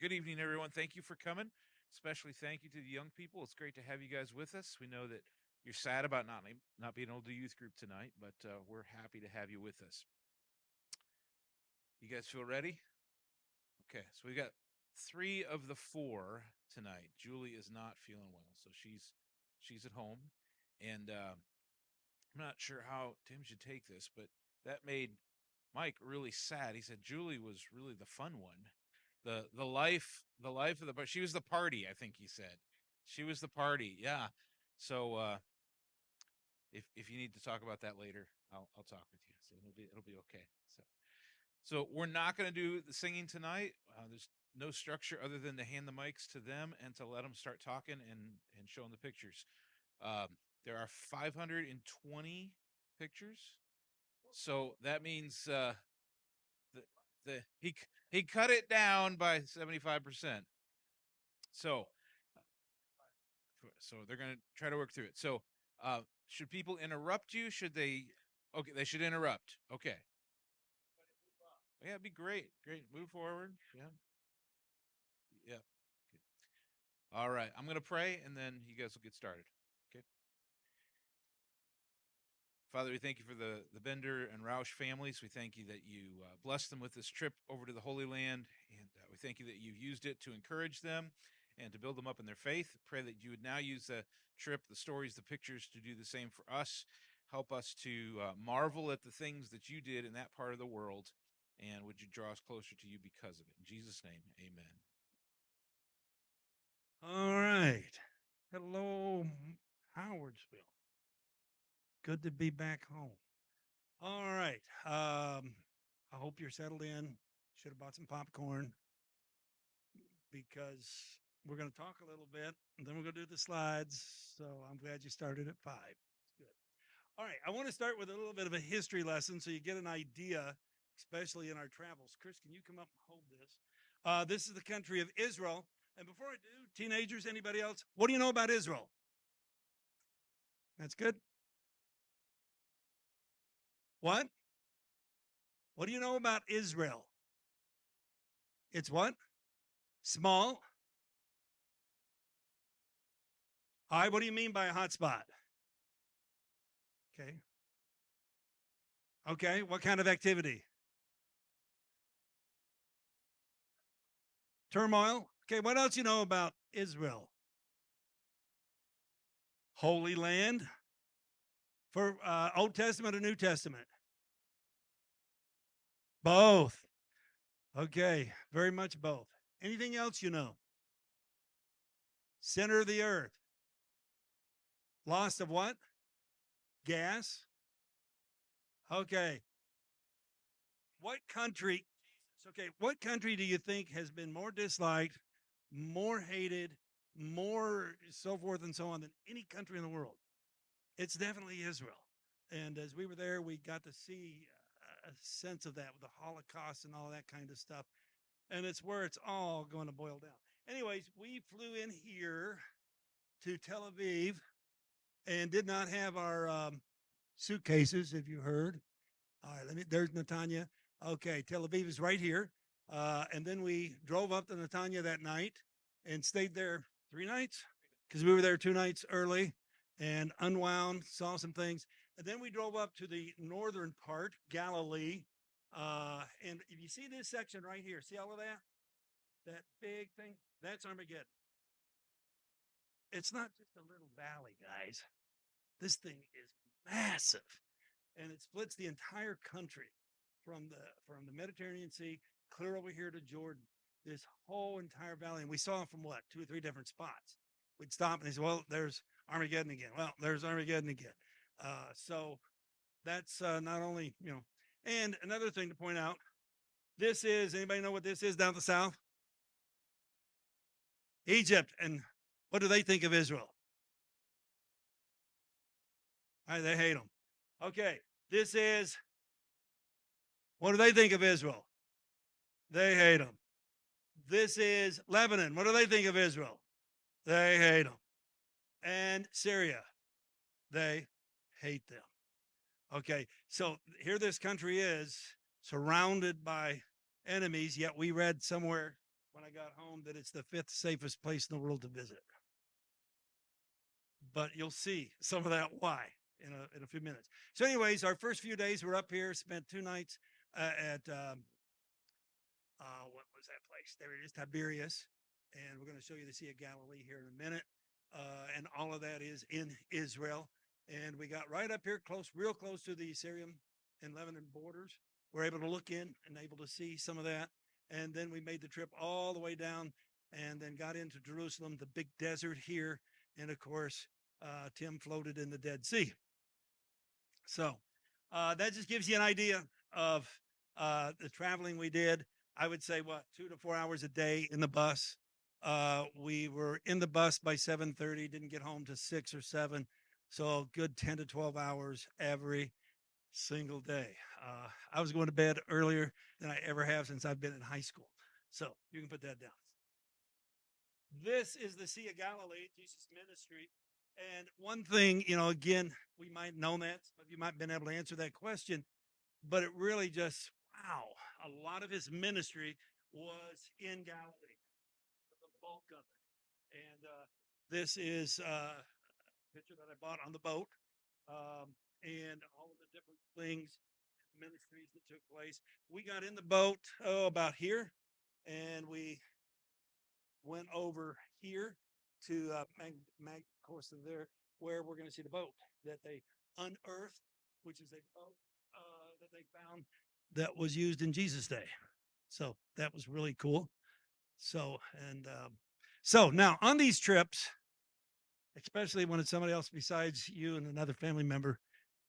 good evening, everyone. Thank you for coming. Especially thank you to the young people. It's great to have you guys with us. We know that you're sad about not being able to do youth group tonight, but we're happy to have you with us. You guys feel ready? Okay, so we got three of the four tonight. Julie is not feeling well, so she's at home, and I'm not sure how Tim should take this, but that made Mike really sad. He said Julie was really the fun one, the life of the, but she was the party. I think he said she was the party. Yeah. So if you need to talk about that later, I'll talk with you. So it'll be okay. So we're not going to do the singing tonight. There's no structure other than to hand the mics to them and to let them start talking and showing the pictures. There are 520 pictures, so that means the he cut it down by 75%. So so they're going to try to work through it. So should people interrupt you? Should they? Okay, they should interrupt. Okay. Yeah, it'd be great. Great. Move forward. Yeah. Yeah. All right. I'm going to pray and then you guys will get started. Okay. Father, we thank you for the Bender and Rouch families. We thank you that you bless them with this trip over to the Holy Land. And we thank you that you've used it to encourage them and to build them up in their faith. Pray that you would now use the trip, the stories, the pictures to do the same for us. Help us to marvel at the things that you did in that part of the world. And would you draw us closer to you because of it? In Jesus' name, amen. All right. Hello, Howardsville. Good to be back home. All right. I hope you're settled in. Should have bought some popcorn because we're going to talk a little bit and then we're going to do the slides. So I'm glad you started at 5. Good. All right. I want to start with a little bit of a history lesson so you get an idea, especially in our travels. Chris, can you come up and hold this? This is the country of Israel. And before I do, teenagers, anybody else? What do you know about Israel? That's good. What? What do you know about Israel? It's what? Small. All right. What do you mean by a hot spot? Okay. Okay. What kind of activity? Turmoil. Okay. What else you know about Israel? Holy Land. For Old Testament or New Testament? Both. Okay. Very much both. Anything else you know? Center of the earth. Loss of what? Gas. Okay. What country? Okay. What country do you think has been more disliked, more hated, more so forth and so on than any country in the world? It's definitely Israel. And as we were there, we got to see a sense of that with the Holocaust and all that kind of stuff. And it's where it's all going to boil down. Anyways, we flew in here to Tel Aviv and did not have our suitcases, if you heard. All right, there's Netanya. Okay, Tel Aviv is right here. And then we drove up to Netanya that night and stayed there 3 nights because we were there 2 nights early and unwound, saw some things. And then we drove up to the northern part, Galilee. And if you see this section right here, see all of that? That big thing? That's Armageddon. It's not just a little valley, guys. This thing is massive. And it splits the entire country from the Mediterranean Sea clear over here to Jordan. This whole entire valley. And we saw it from what? 2 or 3 different spots. We'd stop and they said, well, there's Armageddon again. Well, there's Armageddon again. So that's not only, and another thing to point out, this is, anybody know what this is down the south? Egypt. And what do they think of Israel? All right, they hate them. Okay, this is, what do they think of Israel? They hate them. This is Lebanon. What do they think of Israel? They hate them. And Syria, they hate them. Okay, so here this country is surrounded by enemies, yet we read somewhere, when I got home that it's the fifth safest place in the world to visit. But you'll see some of that why in a few minutes. So, anyways, our first few days we're up here, spent 2 nights at what was that place? There it is, Tiberias, and we're going to show you the Sea of Galilee here in a minute. And all of that is in Israel. And we got right up here close, real close to the Syrian and Lebanon borders. We're able to look in and able to see some of that. And then we made the trip all the way down and then got into Jerusalem, the big desert here. And of course, Tim floated in the Dead Sea. So that just gives you an idea of the traveling we did. I would say, what, 2 to 4 hours a day in the bus. We were in the bus by 7:30, didn't get home to 6 or 7. So a good 10 to 12 hours every single day. I was going to bed earlier than I ever have since I've been in high school. So you can put that down. This is the Sea of Galilee, Jesus' ministry. And one thing, again, we might know that, but you might have been able to answer that question, but it really just, wow, a lot of his ministry was in Galilee, the bulk of it. And this is a picture that I bought on the boat, and all of the different things, ministries that took place. We got in the boat, about here, and we went over here to Mag Costa there, where we're going to see the boat that they unearthed, which is a boat that they found that was used in Jesus' day. So that was really cool. So, and so now on these trips, especially when it's somebody else besides you and another family member,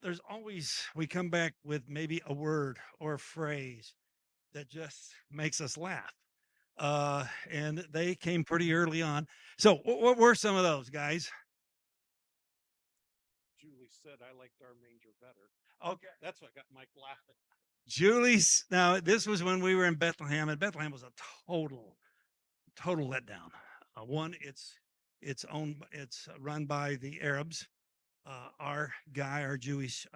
there's always, we come back with maybe a word or a phrase that just makes us laugh. And they came pretty early on. So, what were some of those, guys? Julie said I liked our manger better. Okay. That's what got Mike laughing. Julie's, now this was when we were in Bethlehem, and Bethlehem was a total letdown. One, it's owned, it's run by the Arabs. Our Jewish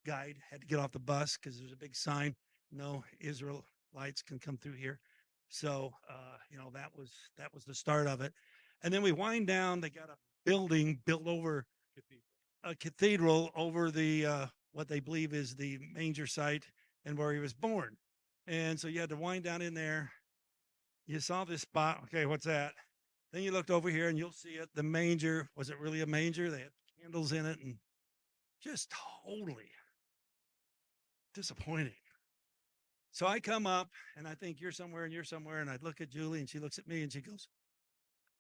guide, had to get off the bus because there's a big sign: "No Israelites can come through here." So, that was the start of it. And then we wind down. They got a building built over a cathedral over the what they believe is the manger site and where he was born. And so you had to wind down in there. You saw this spot. Okay, what's that? Then you looked over here and you'll see it. The manger. Was it really a manger? They had candles in it and just totally disappointing. So I come up and I think you're somewhere and you're somewhere. And I look at Julie and she looks at me and she goes,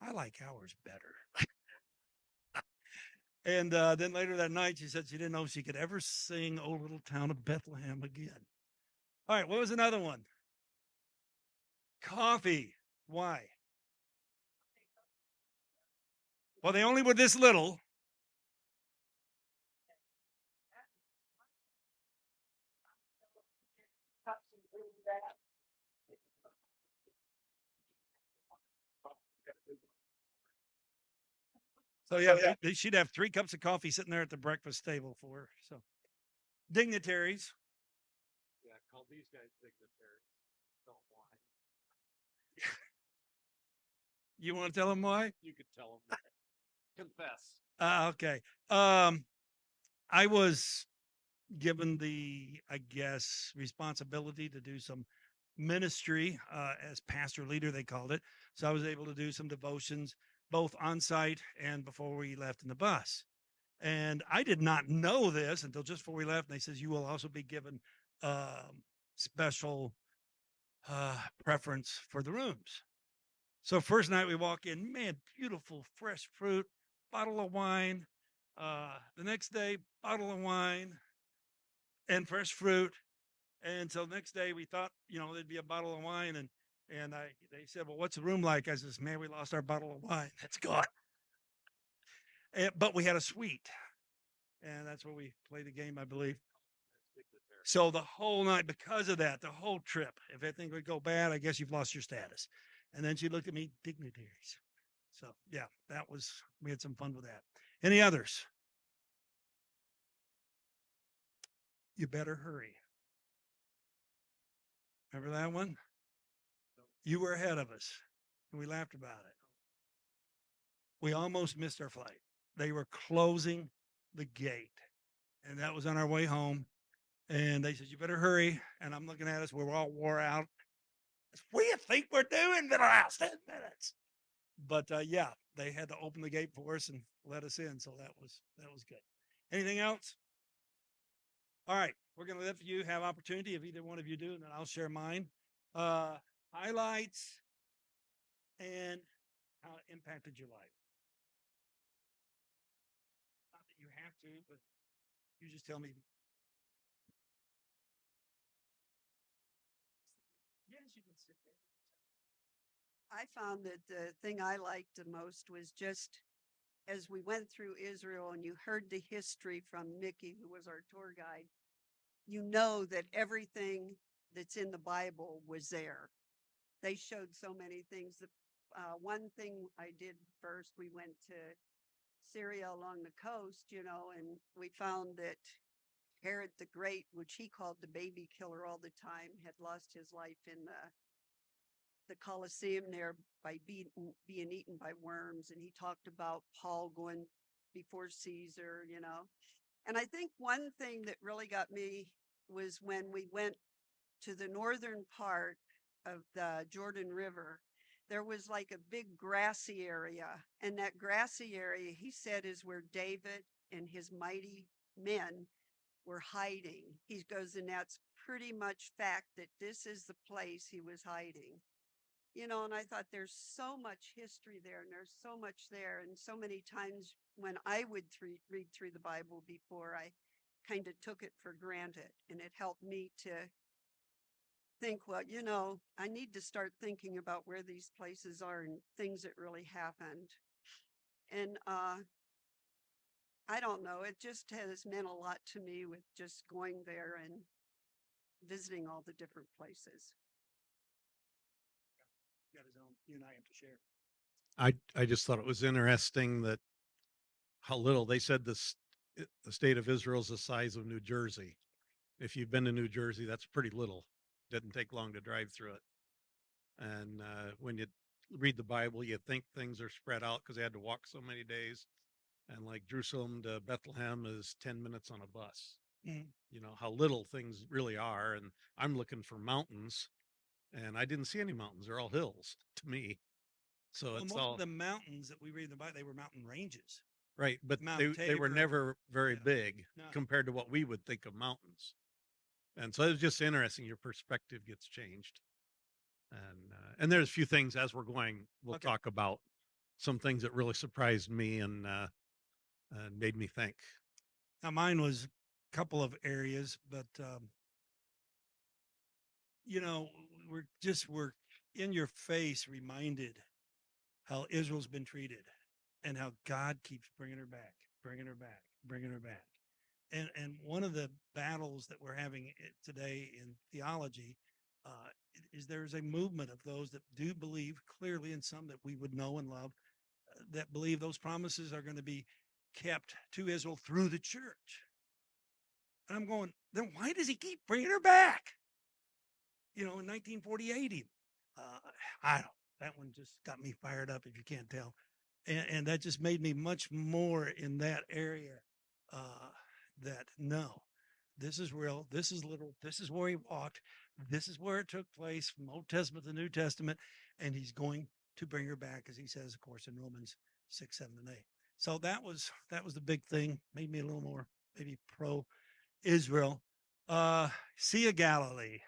"I like ours better." And then later that night, she said she didn't know if she could ever sing "Oh Little Town of Bethlehem" again. All right, what was another one? Coffee. Why? Well, they only were this little. So yeah, she'd have 3 cups of coffee sitting there at the breakfast table for her. So dignitaries. Yeah, call these guys dignitaries. Don't lie. You want to tell them why? You could tell them. Confess. Okay. I was given the, I guess, responsibility to do some ministry as pastor leader, they called it. So I was able to do some devotions both on site and before we left in the bus. And I did not know this until just before we left. And they says, you will also be given special preference for the rooms. So first night we walk in, man, beautiful fresh fruit, bottle of wine. The next day, bottle of wine and fresh fruit. And so next day we thought, there'd be a bottle of wine. And they said, "Well, what's the room like?" I says, "Man, we lost our bottle of wine. It's gone." But we had a suite. And that's where we played the game, I believe. So the whole night, because of that, the whole trip, if anything would go bad, I guess you've lost your status. And then she looked at me, dignitaries. So yeah, we had some fun with that. Any others? You better hurry. Remember that one? You were ahead of us, and we laughed about it. We almost missed our flight. They were closing the gate, and that was on our way home. And they said, "You better hurry." And I'm looking at us. We're all wore out. What do you think we're doing for the last 10 minutes? But yeah, they had to open the gate for us and let us in. So that was good. Anything else? All right, we're going to let you have opportunity if either one of you do, and then I'll share mine. Highlights and how it impacted your life. Not that you have to, but you just tell me. Yes, you can sit there. I found that the thing I liked the most was just as we went through Israel and you heard the history from Mickey, who was our tour guide, you know that everything that's in the Bible was there. They showed so many things. One thing I did first, we went to Syria along the coast, and we found that Herod the Great, which he called the baby killer all the time, had lost his life in the Colosseum there by being eaten by worms. And he talked about Paul going before Caesar. And I think one thing that really got me was when we went to the northern part of the Jordan River, there was like a big grassy area. And that grassy area, he said, is where David and his mighty men were hiding. He goes, and that's pretty much fact that this is the place he was hiding. And I thought there's so much history there and there's so much there. And so many times when I would read through the Bible before, I kind of took it for granted. And it helped me to think, well, I need to start thinking about where these places are and things that really happened. And I don't know, it just has meant a lot to me with just going there and visiting all the different places. Got his own. You and I have to share. I just thought it was interesting that how little they said the state of Israel is the size of New Jersey. If you've been to New Jersey, that's pretty little. Didn't take long to drive through it. And when you read the Bible, you think things are spread out because they had to walk so many days. And like Jerusalem to Bethlehem is 10 minutes on a bus. Mm. You know how little things really are. And I'm looking for mountains, and I didn't see any mountains. They're all hills to me. So Well, it's most all of the mountains that we read in the Bible, they were mountain ranges. right, but Mount they were Tabor. never very Yeah. big No. compared to what we would think of mountains. And so it was just interesting. Your perspective gets changed. And there's a few things as we're going, we'll Okay. talk about some things that really surprised me and made me think. Now, mine was a couple of areas, but we're in your face reminded how Israel's been treated and how God keeps bringing her back, bringing her back, bringing her back. And one of the battles that we're having today in theology is there's a movement of those that do believe clearly, and some that we would know and love, that believe those promises are going to be kept to Israel through the church. And I'm going, then why does he keep bringing her back? In 1948, even. I don't. That one just got me fired up, if you can't tell, and that just made me much more in that area. That no, this is real. This is literal. This is where he walked. This is where it took place from Old Testament to New Testament, and he's going to bring her back, as he says, of course, in Romans 6, 7, and 8. So that was the big thing. Made me a little more maybe pro Israel. Sea of Galilee.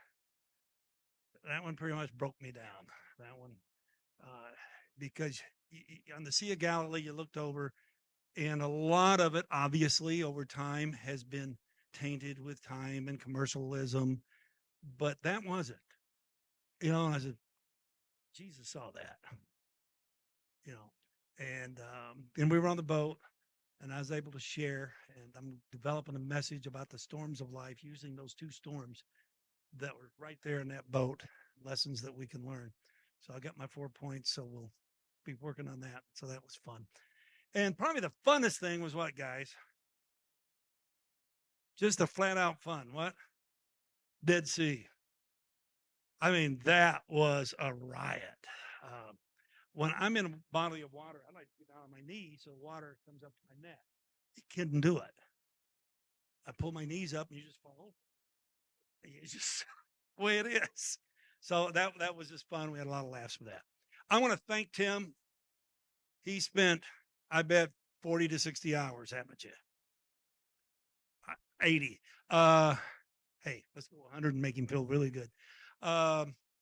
That one pretty much broke me down. That one, because on the Sea of Galilee, you looked over, and a lot of it, obviously, over time has been tainted with time and commercialism, but that wasn't. And I said, Jesus saw that. And we were on the boat, and I was able to share, and I'm developing a message about the storms of life using those two storms that were right there in that boat, lessons that we can learn. So I got my 4 points, so we'll be working on that. So that was fun. And probably the funnest thing was what, guys? Just a flat out fun. What? Dead Sea. I mean, that was a riot. When I'm in a body of water, I like to get down on my knees so water comes up to my neck. You couldn't do it. I pull my knees up and you just fall over. It's just the way it is. So that was just fun. We had a lot of laughs with that. I want to thank Tim. He spent, I bet, 40 to 60 hours, haven't you? 80. Hey, let's go 100 and make him feel really good.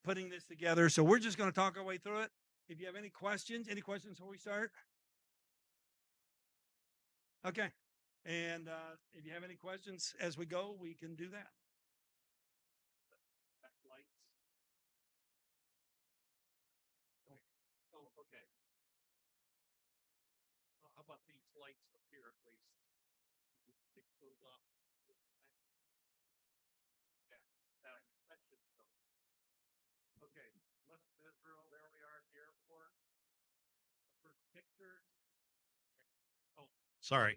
Putting this together. So we're just going to talk our way through it. If you have any questions before we start? Okay. And if you have any questions as we go, we can do that. Lights. Oh, okay. Well, how about these lights up here at least? Pick those up. Yeah, that should show. Okay, left Israel, there we are at the airport. First picture. Sorry.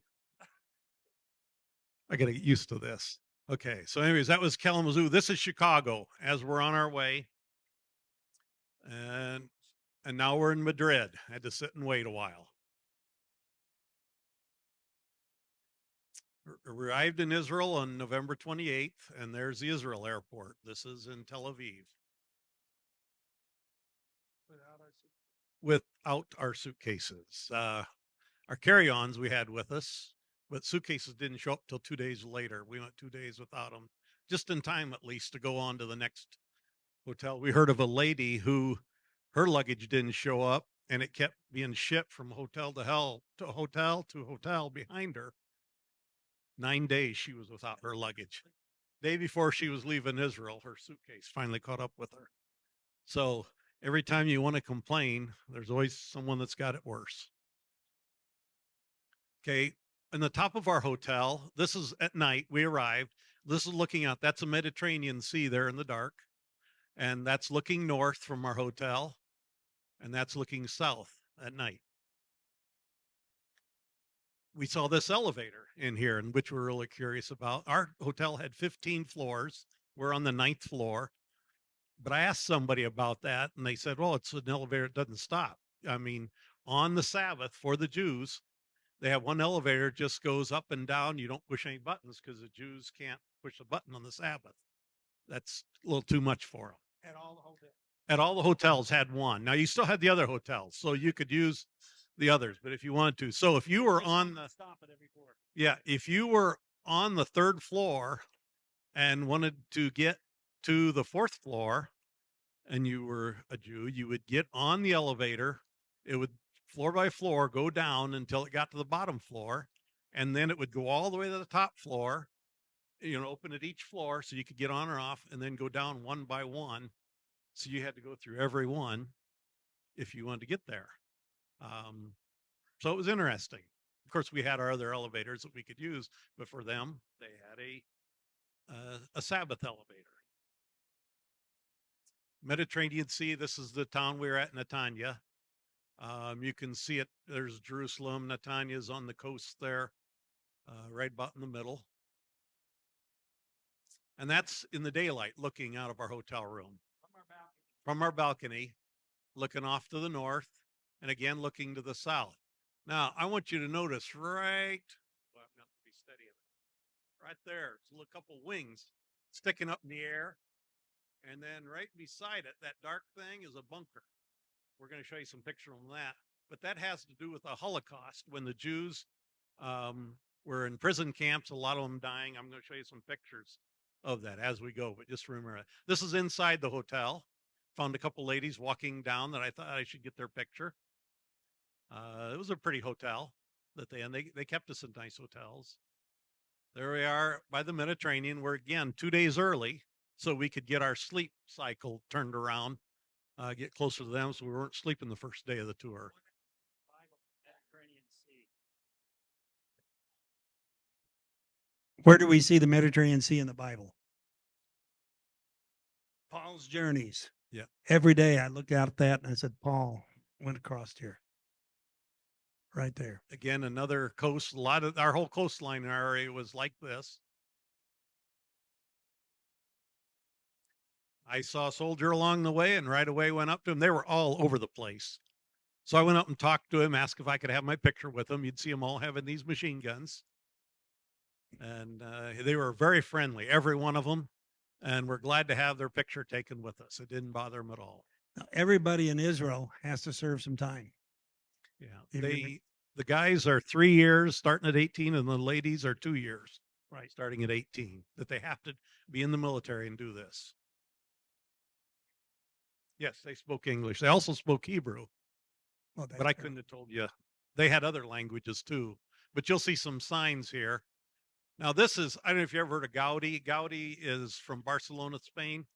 I got to get used to this. Okay. So anyways, that was Kalamazoo. This is Chicago as we're on our way. And now we're in Madrid. I had to sit and wait a while. Arrived in Israel on November 28th, and there's the Israel airport. This is in Tel Aviv. Without our suitcases. Our carry-ons we had with us, but suitcases didn't show up till 2 days later. We went 2 days without them, just in time at least to go on to the next hotel. We heard of a lady who her luggage didn't show up, and it kept being shipped from hotel to hotel behind her. 9 days she was without her luggage. Day before she was leaving Israel, her suitcase finally caught up with her. So every time you want to complain, there's always someone that's got it worse. Okay. In the top of our hotel, this is at night, we arrived. This is looking out, that's a Mediterranean Sea there in the dark. And that's looking north from our hotel. And that's looking south at night. We saw this elevator in here, and which we're really curious about. Our hotel had 15 floors. We're on the 9th floor. But I asked somebody about that, and they said, well, it's an elevator, it doesn't stop. I mean, on the Sabbath for the Jews, they have one elevator just goes up and down. You don't push any buttons because the Jews can't push a button on the Sabbath. That's a little too much for them. At all the hotels. At all the hotels had one. Now you still had the other hotels, so you could use the others, but if you wanted to. So if you were on the stop at every floor. Yeah, if you were on the 3rd floor and wanted to get to the 4th floor and you were a Jew, you would get on the elevator. It would floor by floor go down until it got to the bottom floor. And then it would go all the way to the top floor, open at each floor so you could get on or off and then go down one by one. So you had to go through every one if you wanted to get there. So it was interesting. Of course, we had our other elevators that we could use, but for them, they had a Sabbath elevator. Mediterranean Sea. This is the town we were at, Netanya. You can see it. There's Jerusalem. Netanya is on the coast there, right about in the middle. And that's in the daylight, looking out of our hotel room. From our balcony, looking off to the north, and again looking to the south. Now, I want you to notice right there, there's a couple wings sticking up in the air. And then right beside it, that dark thing is a bunker. We're going to show you some pictures on that. But that has to do with the Holocaust when the Jews were in prison camps, a lot of them dying. I'm going to show you some pictures of that as we go. But just remember, this is inside the hotel. Found a couple ladies walking down that I thought I should get their picture. It was a pretty hotel that they kept us in nice hotels. There we are by the Mediterranean. We're again 2 days early so we could get our sleep cycle turned around, get closer to them so we weren't sleeping the first day of the tour. Where do we see the Mediterranean Sea in the Bible? Paul's journeys. Yeah. Every day I looked out at that and I said, Paul went across here. Right there. Again, another coast. A lot of our whole coastline in our area was like this. I saw a soldier along the way and right away went up to him. They were all over the place. So I went up and talked to him, asked if I could have my picture with them. You'd see them all having these machine guns. And they were very friendly, every one of them. And we're glad to have their picture taken with us. It didn't bother them at all. Now, everybody in Israel has to serve some time. Yeah. If you're- The guys are 3 years starting at 18 and the ladies are 2 years Right. starting at 18 that they have to be in the military and do this. Yes, they spoke English. They also spoke Hebrew, Well, but I couldn't have told you. They had other languages too. But you'll see some signs here. Now, this is, I don't know if you ever heard of Gaudi. Gaudi is from Barcelona, Spain.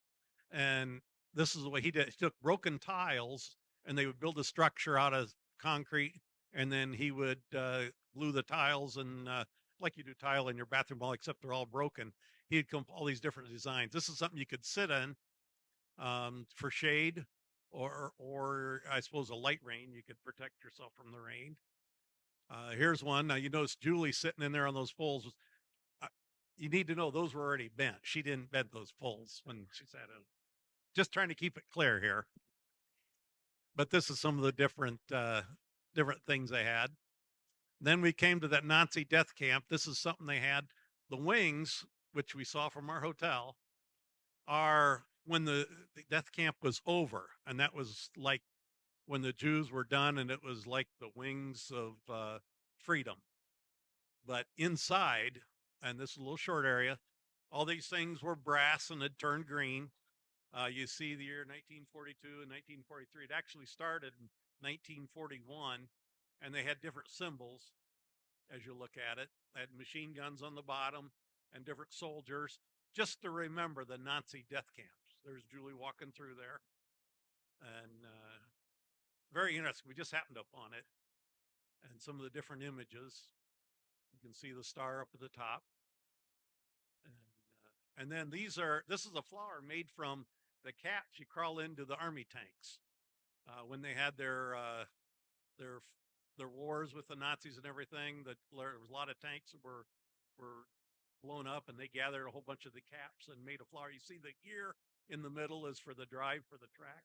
And this is the way he did it. He took broken tiles and they would build a structure out of concrete. And then he would glue the tiles and like you do tile in your bathroom wall, except they're all broken. He'd come up with all these different designs. This is something you could sit in for shade or I suppose a light rain. You could protect yourself from the rain. Here's one. Now you notice Julie sitting in there on those poles. You need to know those were already bent. She didn't bend those poles when she sat in. Just trying to keep it clear here. But this is some of the different things they had. Then we came to that Nazi death camp. This is something they had. The wings, which we saw from our hotel, are when the death camp was over, and that was like when the Jews were done, and it was like the wings of freedom. But inside, and this is a little short area, all these things were brass and had turned green. You see the year 1942 and 1943. It actually started in 1941, and they had different symbols as you look at it. They had machine guns on the bottom and different soldiers, just to remember the Nazi death camps. There's Julie walking through there. And very interesting. We just happened upon it. And some of the different images. You can see the star up at the top. And then this is a flower made from the caps you crawl into the army tanks when they had their wars with the Nazis and everything. That there was a lot of tanks that were blown up, and they gathered a whole bunch of the caps and made a flower. You see the ear in the middle is for the drive for the track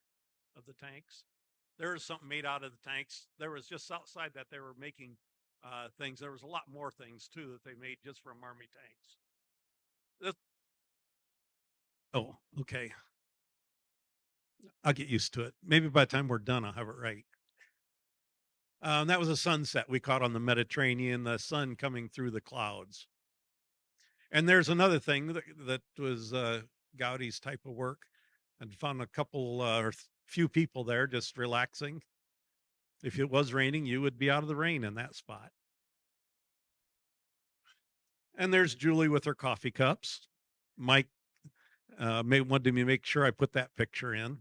of the tanks. There is something made out of the tanks. There was just outside that they were making things. There was a lot more things too that they made just from army tanks. Oh, okay. I'll get used to it. Maybe by the time we're done, I'll have it right. That was a sunset we caught on the Mediterranean, the sun coming through the clouds. And there's another thing that was Gaudi's type of work. And found a couple or few people there just relaxing. If it was raining, you would be out of the rain in that spot. And there's Julie with her coffee cups. Mike wanted me to make sure I put that picture in.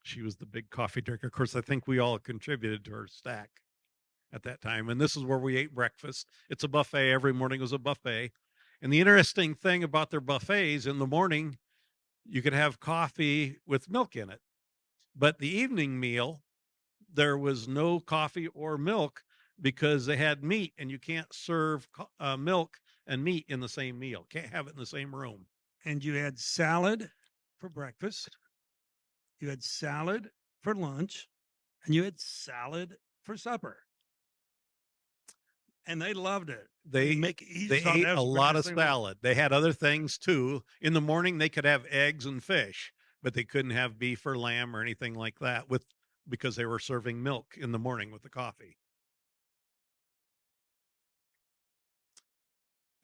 She was the big coffee drinker. Of course, I think we all contributed to her stack at that time. And this is where we ate breakfast. It's a buffet. Every morning was a buffet. And the interesting thing about their buffets, in the morning, you could have coffee with milk in it. But the evening meal, there was no coffee or milk because they had meat, and you can't serve milk and meat in the same meal. Can't have it in the same room. And you had salad for breakfast, you had salad for lunch, and you had salad for supper. And they loved it. They ate a lot of salad. They had other things too. In the morning, they could have eggs and fish, but they couldn't have beef or lamb or anything like that because they were serving milk in the morning with the coffee.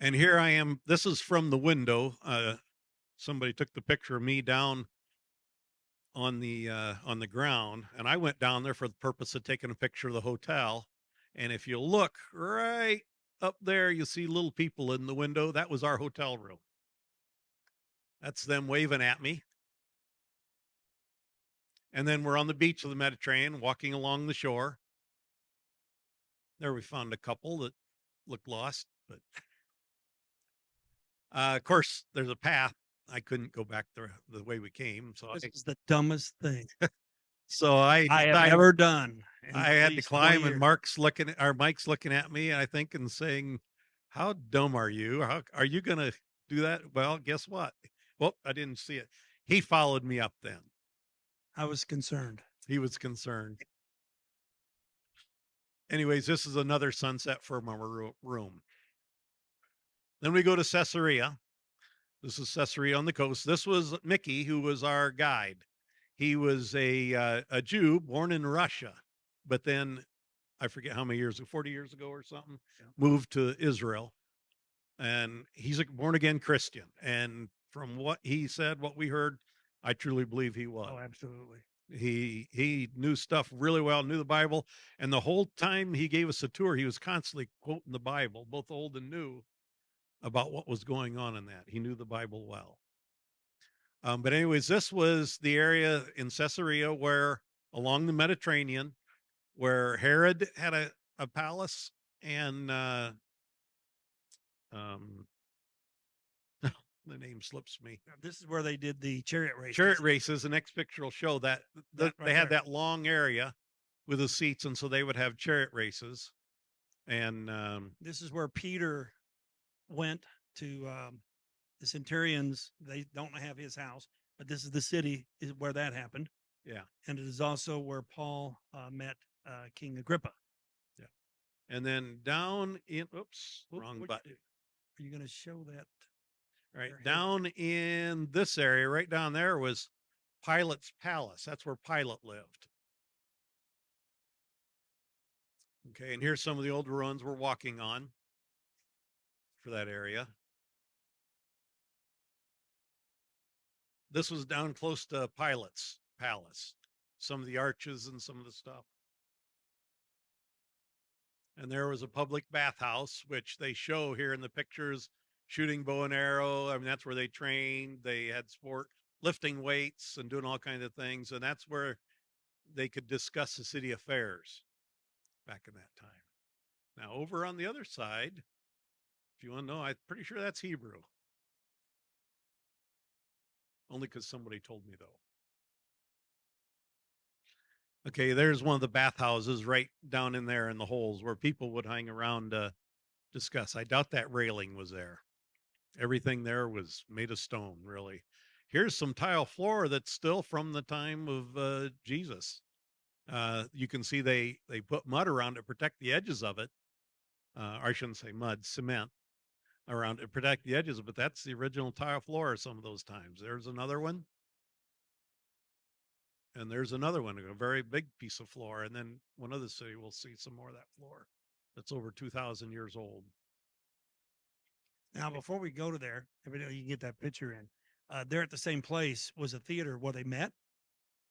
And here I am. This is from the window. Somebody took the picture of me down on the ground, and I went down there for the purpose of taking a picture of the hotel. And if you look right up there, you see little people in the window. That was our hotel room. That's them waving at me. And then we're on the beach of the Mediterranean, walking along the shore. There we found a couple that looked lost, but of course, there's a path. I couldn't go back the way we came. So this is the dumbest thing I have ever done. I had to climb, and Mike's looking at me, I think, and saying, "How dumb are you? How are you going to do that?" Well, guess what? Well, I didn't see it. He followed me up then. I was concerned. He was concerned. Anyways, this is another sunset from our room. Then we go to Caesarea. This is Caesarea on the coast. This was Mickey, who was our guide. He was a Jew born in Russia, but then I forget how many years, 40 years ago or something, moved to Israel. And he's a born again Christian. And from what he said, what we heard, I truly believe he was. Oh, absolutely. He knew stuff really well, knew the Bible, and the whole time he gave us a tour, he was constantly quoting the Bible, both old and new, about what was going on in that. He knew the Bible well. But anyways, this was the area in Caesarea where, along the Mediterranean, where Herod had a palace, and the name slips me. Now, this is where they did the chariot race. Chariot races. The next picture will show that, That right they had there. that long area with the seats, and so they would have chariot races. And This is where Peter went to the centurions. They don't have his house, but this is the city is where that happened. yeah, And it is also where Paul met King Agrippa. and then down in oops, Whoop, wrong what'd you button. do? Are you going to show that? Right There, here. down in this area, right down there was Pilate's palace. That's where Pilate lived. Okay, and here's some of the older runs we're walking on for that area. This was down close to Pilate's palace, some of the arches and some of the stuff. And there was a public bathhouse, which they show here in the pictures, shooting bow and arrow. I mean, that's where they trained. They had sport, lifting weights and doing all kinds of things. And that's where they could discuss the city affairs back in that time. Now, over on the other side, if you want to know, I'm pretty sure that's Hebrew. Only because somebody told me, though. Okay, there's one of the bathhouses right down in there in the holes where people would hang around to discuss. I doubt that railing was there. Everything there was made of stone, really. Here's some tile floor that's still from the time of Jesus. You can see they put mud around to protect the edges of it. Or I shouldn't say mud, cement around to protect the edges, but that's the original tile floor some of those times. There's another one. And there's another one, a very big piece of floor. And then one other city, we'll see some more of that floor that's over 2,000 years old. Now, before we go to there, evidently you can get that picture in. There at the same place was a theater where they met.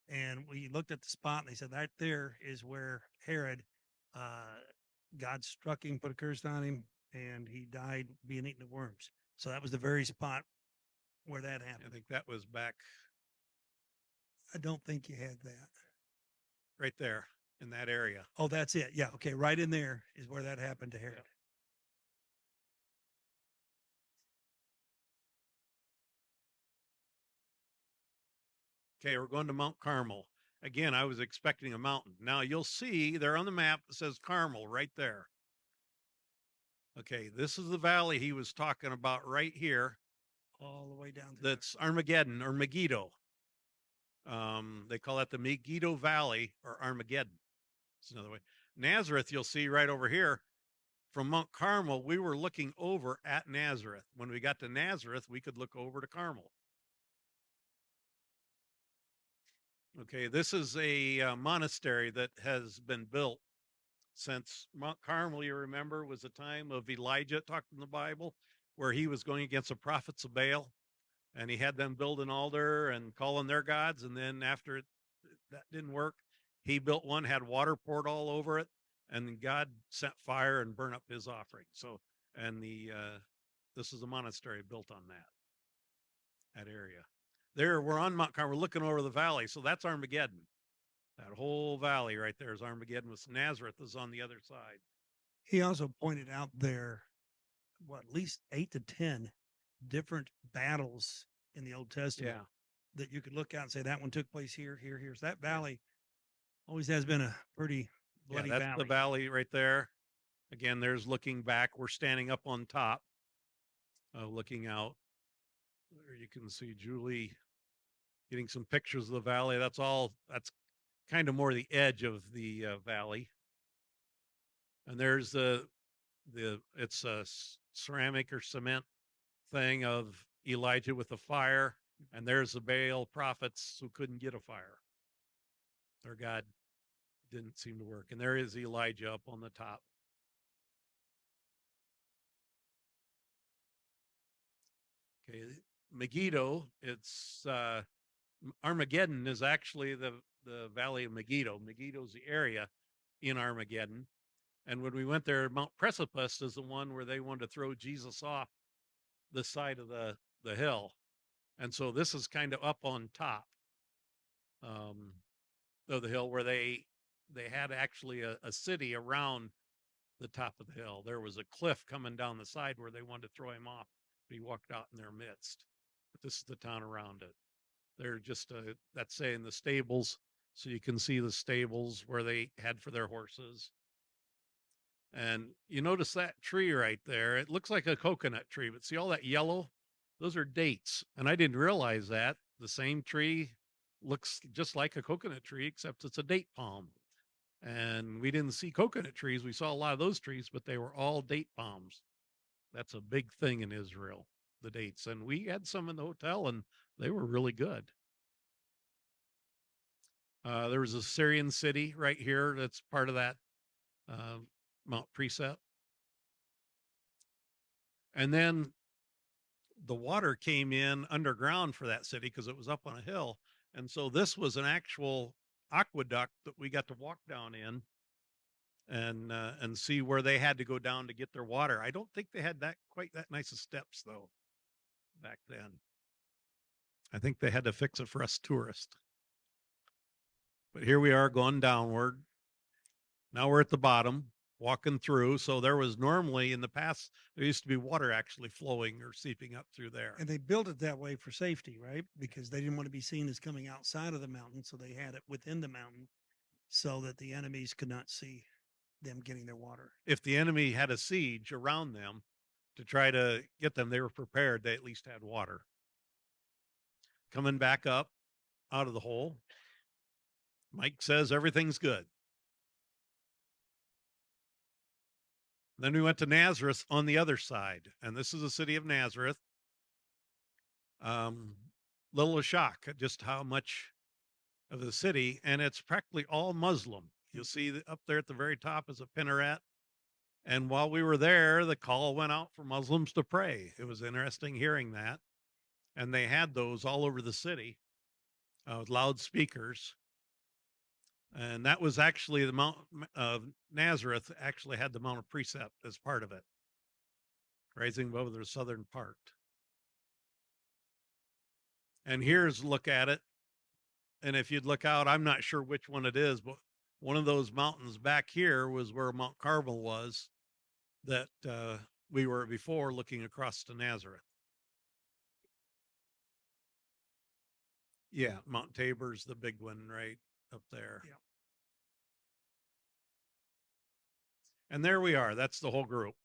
And we looked at the spot and they said, right there is where Herod, God struck him, put a curse on him, and he died being eaten of worms. So that was the very spot where that I happened. think that was back I don't think you had that. right there in that area. Oh, that's it. Yeah. Okay. Right in there is where that happened to Herod. Okay, we're going to Mount Carmel. Again, I was expecting a mountain. Now you'll see there on the map, it says Carmel right there. Okay, this is the valley he was talking about right here. All the way down to That's Armageddon or Megiddo. They call that the Megiddo Valley or Armageddon. It's another way. Nazareth, you'll see right over here. From Mount Carmel, we were looking over at Nazareth. When we got to Nazareth, we could look over to Carmel. Okay, this is a monastery that has been built since Mount Carmel, you remember, was a time of Elijah, talked in the Bible, where he was going against the prophets of Baal, and he had them build an altar and call on their gods. And then after that didn't work, he built one, had water poured all over it, and God sent fire and burned up his offering. So, and this is a monastery built on that area. There, we're on Mount Carmel, we're looking over the valley. So that's Armageddon. That whole valley right there is Armageddon, with Nazareth is on the other side. He also pointed out there, at least 8 to 10 different battles in the Old Testament that you could look out and say that one took place here, here, here. So that valley always has been a pretty bloody that's valley. the valley right there. Again, there's looking back. We're standing up on top, looking out. There you can see Julie getting some pictures of the valley. That's kind of more the edge of the valley. And there's it's a ceramic or cement thing of Elijah with the fire. And there's the Baal prophets who couldn't get a fire. Their God didn't seem to work. And there is Elijah up on the top. Okay, Megiddo, it's Armageddon is actually the valley of Megiddo. Megiddo's the area in Armageddon. And when we went there, Mount Precipice is the one where they wanted to throw Jesus off the side of the hill. And so this is kind of up on top of the hill where they had actually a city around the top of the hill. There was a cliff coming down the side where they wanted to throw him off, but he walked out in their midst. But this is the town around it. They're just that's saying the stables, so you can see the stables where they had for their horses. And you notice that tree right there, it looks like a coconut tree, but see all that yellow? Those are dates. And I didn't realize that. The same tree looks just like a coconut tree, except it's a date palm. And we didn't see coconut trees. We saw a lot of those trees, but they were all date palms. That's a big thing in Israel, the dates. And we had some in the hotel, and they were really good. There was a Syrian city right here that's part of that Mount Precept. And then the water came in underground for that city because it was up on a hill. And so this was an actual aqueduct that we got to walk down in and see where they had to go down to get their water. I don't think they had quite that nice of steps though back then. I think they had to fix it for us tourists. But here we are going downward. Now we're at the bottom, walking through. So there was normally in the past, there used to be water actually flowing or seeping up through there. And they built it that way for safety, right? Because they didn't want to be seen as coming outside of the mountain. So they had it within the mountain so that the enemies could not see them getting their water. If the enemy had a siege around them to try to get them, they were prepared. They at least had water. Coming back up out of the hole, Mike says everything's good. Then we went to Nazareth on the other side, and this is the city of Nazareth. Little a shock at just how much of the city, and it's practically all Muslim. You'll see up there at the very top is a minaret. And while we were there, the call went out for Muslims to pray. It was interesting hearing that. And they had those all over the city with loudspeakers. And that was actually the Mount of Nazareth actually had the Mount of Precept as part of it, rising above the southern part. And here's a look at it. And if you'd look out, I'm not sure which one it is, but one of those mountains back here was where Mount Carmel was that we were before looking across to Nazareth. Yeah, Mount Tabor's the big one right up there. Yeah. And there we are. That's the whole group.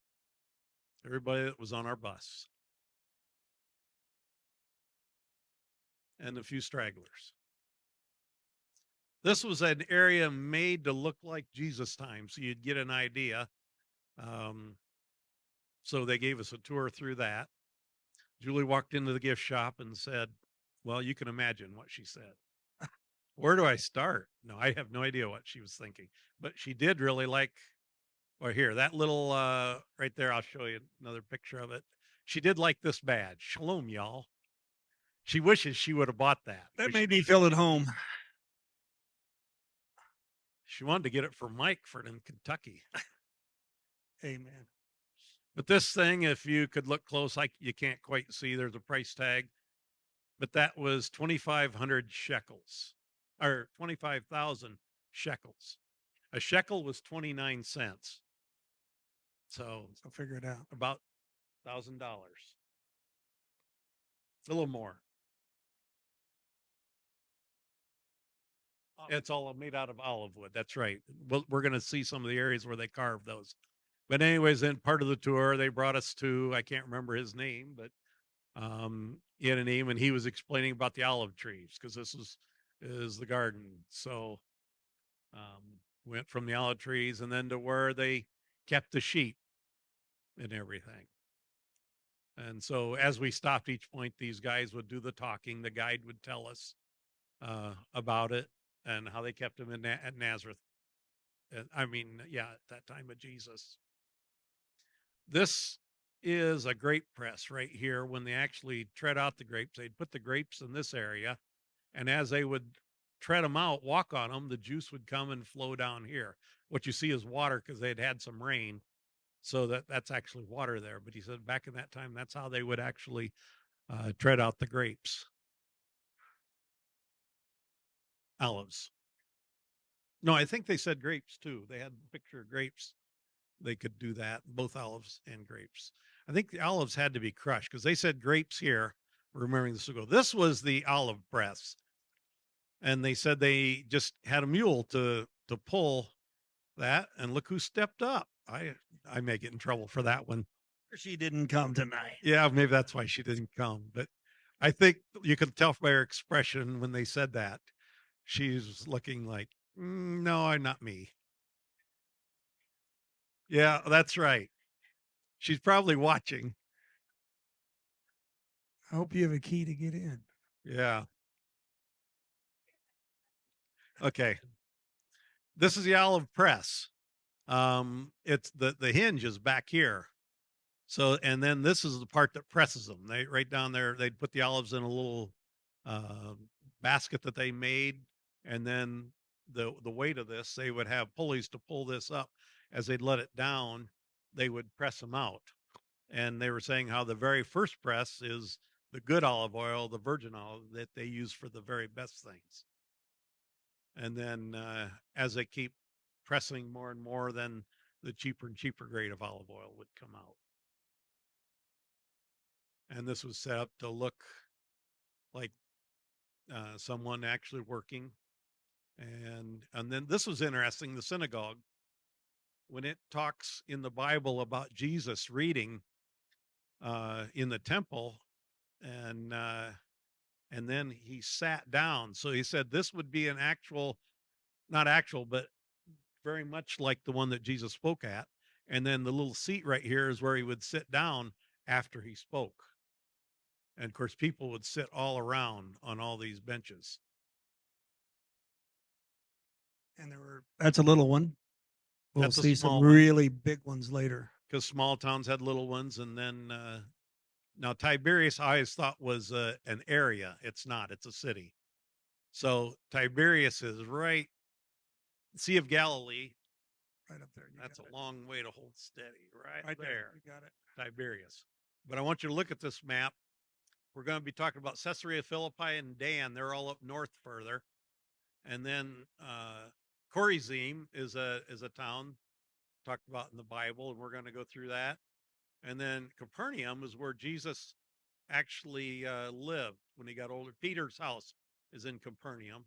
Everybody that was on our bus. And a few stragglers. This was an area made to look like Jesus time, so you'd get an idea. So they gave us a tour through that. Julie walked into the gift shop and said, well, you can imagine what she said. Where do I start? No, I have no idea what she was thinking. But she did really like, or here, that little right there, I'll show you another picture of it. She did like this badge. Shalom, y'all. She wishes she would have bought that. That made me feel at home. She wanted to get it for Mike in Kentucky. Amen. But this thing, if you could look close, you can't quite see, there's a price tag. But that was 2,500 shekels, or 25,000 shekels. A shekel was 29 cents. So figure it out. about $1,000. A little more. It's all made out of olive wood. That's right. We're going to see some of the areas where they carved those. But anyways, then part of the tour, they brought us to, I can't remember his name, but and he was explaining about the olive trees because this is the garden. So went from the olive trees and then to where they kept the sheep and everything. And so as we stopped each point, these guys would do the talking. The guide would tell us about it and how they kept him at Nazareth. And I mean, yeah, at that time of Jesus. This is a grape press right here. When they actually tread out the grapes, they'd put the grapes in this area. And as they would tread them out, walk on them, the juice would come and flow down here. What you see is water because they'd had some rain. So that's actually water there. But he said back in that time, that's how they would actually tread out the grapes. Olives. No, I think they said grapes too. They had a picture of grapes. They could do that, both olives and grapes. I think the olives had to be crushed because they said grapes here. Remembering this ago, this was the olive press, and they said they just had a mule to pull that. And look who stepped up. I may get in trouble for that one. She didn't come tonight. Yeah, maybe that's why she didn't come. But I think you could tell by her expression when they said that she's looking like, no, I'm not me. Yeah, that's right. She's probably watching. I hope you have a key to get in. Yeah. Okay. This is the olive press. It's the hinge is back here. So, and then this is the part that presses them. They right down there, they'd put the olives in a little basket that they made, and then the weight of this, they would have pulleys to pull this up. As they'd let it down, they would press them out. And they were saying how the very first press is the good olive oil, the virgin olive that they use for the very best things. And then as they keep pressing more and more, then the cheaper and cheaper grade of olive oil would come out. And this was set up to look like someone actually working. And then this was interesting. The synagogue, when it talks in the Bible about Jesus reading in the temple, and then he sat down. So he said this would be an actual, not actual, but very much like the one that Jesus spoke at. And then the little seat right here is where he would sit down after he spoke. And of course, people would sit all around on all these benches. And that's a little one. We'll That's a see some small one. really big ones later. Because small towns had little ones. And then now Tiberias I always thought was an area. It's not, it's a city. So Tiberias is right, Sea of Galilee. Right up there. That's a long way to hold steady. Right there. there. You got it. Tiberias. But I want you to look at this map. We're going to be talking about Caesarea Philippi and Dan. They're all up north further. And then Chorazim is a town talked about in the Bible, and we're going to go through that. And then Capernaum is where Jesus actually lived when he got older. Peter's house is in Capernaum.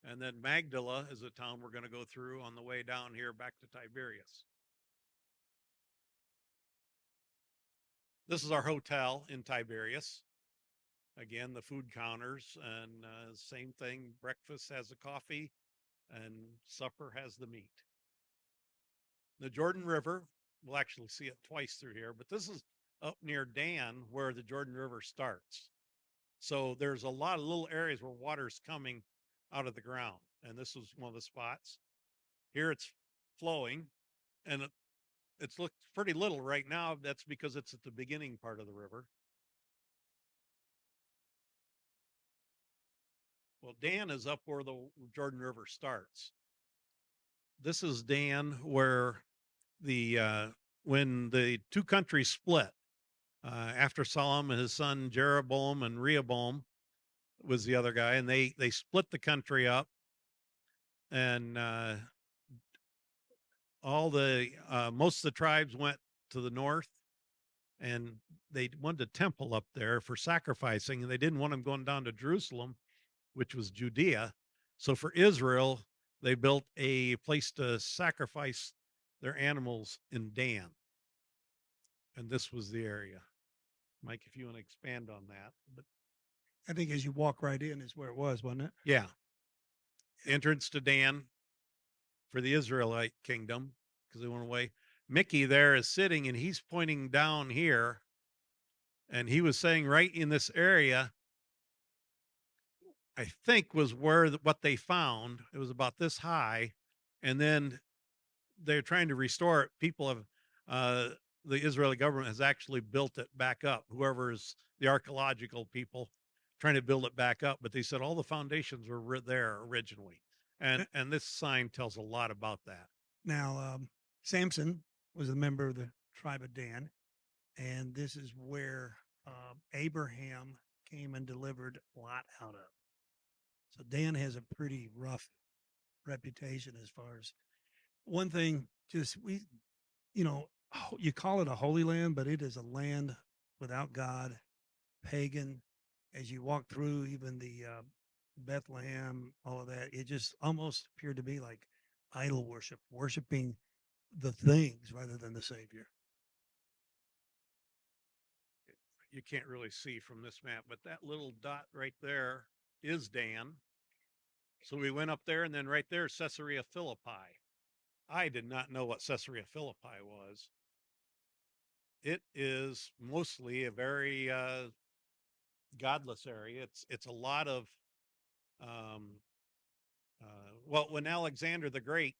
And then Magdala is a town we're going to go through on the way down here back to Tiberias. This is our hotel in Tiberias. Again, the food counters, and same thing. Breakfast has the coffee and supper has the meat. The Jordan River, we'll actually see it twice through here, but this is up near Dan where the Jordan River starts. So there's a lot of little areas where water's coming out of the ground. And this was one of the spots. Here it's flowing, and it's looked pretty little right now. That's because it's at the beginning part of the river. Well, Dan is up where the Jordan River starts. This is Dan where the when the two countries split after Solomon and his son Jeroboam and Rehoboam was the other guy, and they split the country up, and all the most of the tribes went to the north, and they wanted a temple up there for sacrificing, and they didn't want them going down to Jerusalem, which was Judea. So for Israel, they built a place to sacrifice their animals in Dan. And this was the area. Mike, if you want to expand on that, but I think as you walk right in is where it was, wasn't it? yeah, entrance to Dan for the Israelite kingdom because they went away. Mickey there is sitting and he's pointing down here. And he was saying right in this area, I think was where what they found. It was about this high. And then they're trying to restore it. People have, the Israeli government has actually built it back up. Whoever's the archaeological people trying to build it back up. But they said all the foundations were there originally. And this sign tells a lot about that. Now, Samson was a member of the tribe of Dan, and this is where Abraham came and delivered Lot out of. So Dan has a pretty rough reputation as far as one thing. Just you call it a holy land, but it is a land without God, pagan. As you walk through, even the Bethlehem, all of that, it just almost appeared to be like idol worship, worshiping the things rather than the Savior. You can't really see from this map, but that little dot right there is Dan. So we went up there, and then right there, Caesarea Philippi. I did not know what Caesarea Philippi was. It is mostly a very godless area. It's a lot of well, when Alexander the Great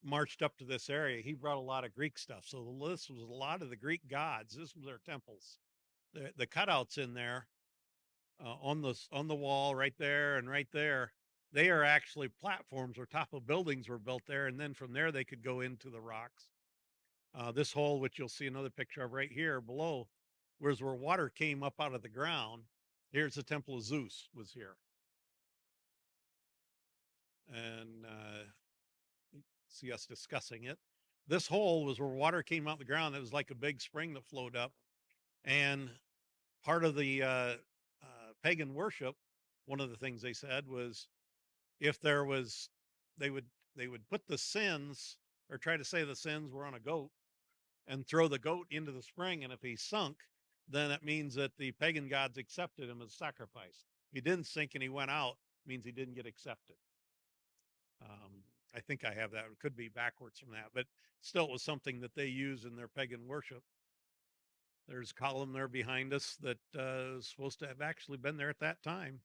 marched up to this area, he brought a lot of Greek stuff. So this was a lot of the Greek gods. This was their temples. The cutouts in there on the wall right there and right there, they are actually platforms or top of buildings were built there, and then from there they could go into the rocks. This hole, which you'll see another picture of right here below, whereas where water came up out of the ground. Here's the temple of Zeus was here, and see us discussing it. This hole was where water came out of the ground. It was like a big spring that flowed up, and part of the pagan worship, one of the things they said was if there was, they would put the sins or try to say the sins were on a goat and throw the goat into the spring, and if he sunk, then it means that the pagan gods accepted him as sacrifice. If he didn't sink and he went out, it means he didn't get accepted. I think I have that. It could be backwards from that, but still it was something that they use in their pagan worship. There's a column there behind us that is supposed to have actually been there at that time.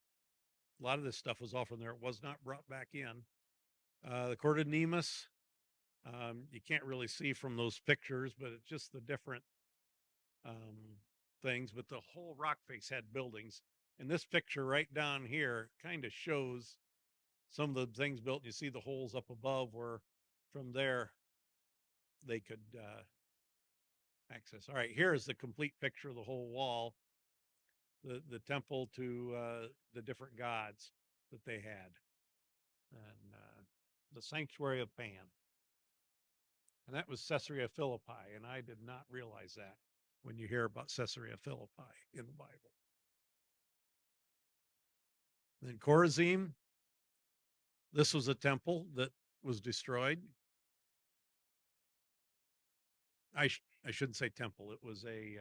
A lot of this stuff was all from there. It was not brought back in. The court of Nemus, you can't really see from those pictures, but it's just the different things. But the whole rock face had buildings. And this picture right down here kind of shows some of the things built. You see the holes up above where from there they could access. All right, here is the complete picture of the whole wall, the temple to the different gods that they had, and the sanctuary of Pan. And that was Caesarea Philippi, and I did not realize that when you hear about Caesarea Philippi in the Bible. Then Chorazim, this was a temple that was destroyed. I shouldn't say temple. It was a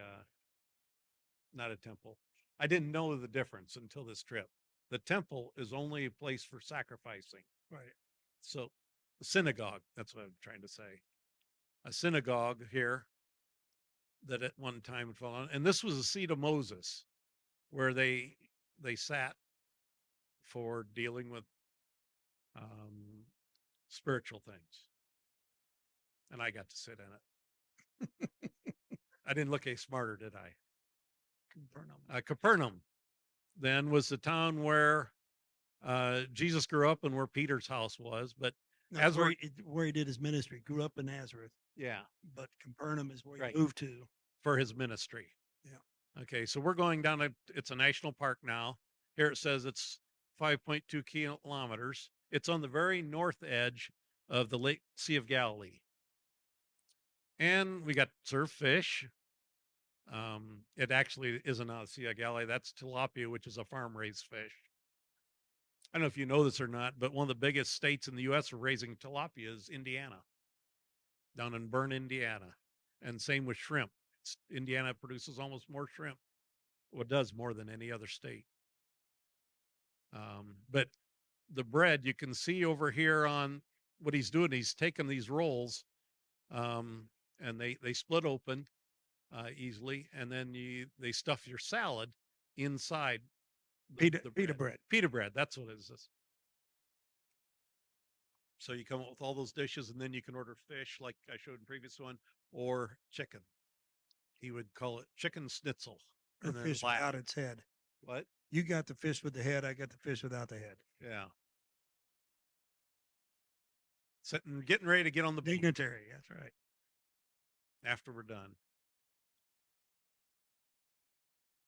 not a temple. I didn't know the difference until this trip. The temple is only a place for sacrificing. Right. So the synagogue, that's what I'm trying to say. A synagogue here that at one time fell on. And this was the seat of Moses, where they sat for dealing with spiritual things. And I got to sit in it. I didn't look any smarter, did I? Capernaum then was the town where Jesus grew up and where Peter's house was. But No, as where he did his ministry, grew up in Nazareth, yeah, but Capernaum is where Right. he moved to. for his ministry. Yeah. Okay, so we're going down it's a national park now. Here it says it's 5.2 kilometers. It's on the very north edge of the Lake Sea of Galilee. And we got surf fish. It actually isn't out of Sea of Galilee. That's tilapia, which is a farm raised fish. I don't know if you know this or not, but one of the biggest states in the U.S. for raising tilapia is Indiana, down in Bern, Indiana. And same with shrimp. Indiana produces almost more shrimp. Well, it does more than any other state. But the bread you can see over here on what he's doing. He's taking these rolls, and they split open easily, and then they stuff your salad inside Pita bread. Pita bread. That's what it is. So you come up with all those dishes, and then you can order fish, like I showed in the previous one, or chicken. He would call it chicken schnitzel. Or And then fish without its head. What? You got the fish with the head. I got the fish without the head. Yeah. Sitting, getting ready to get on the boat Dignitary. That's right. after we're done.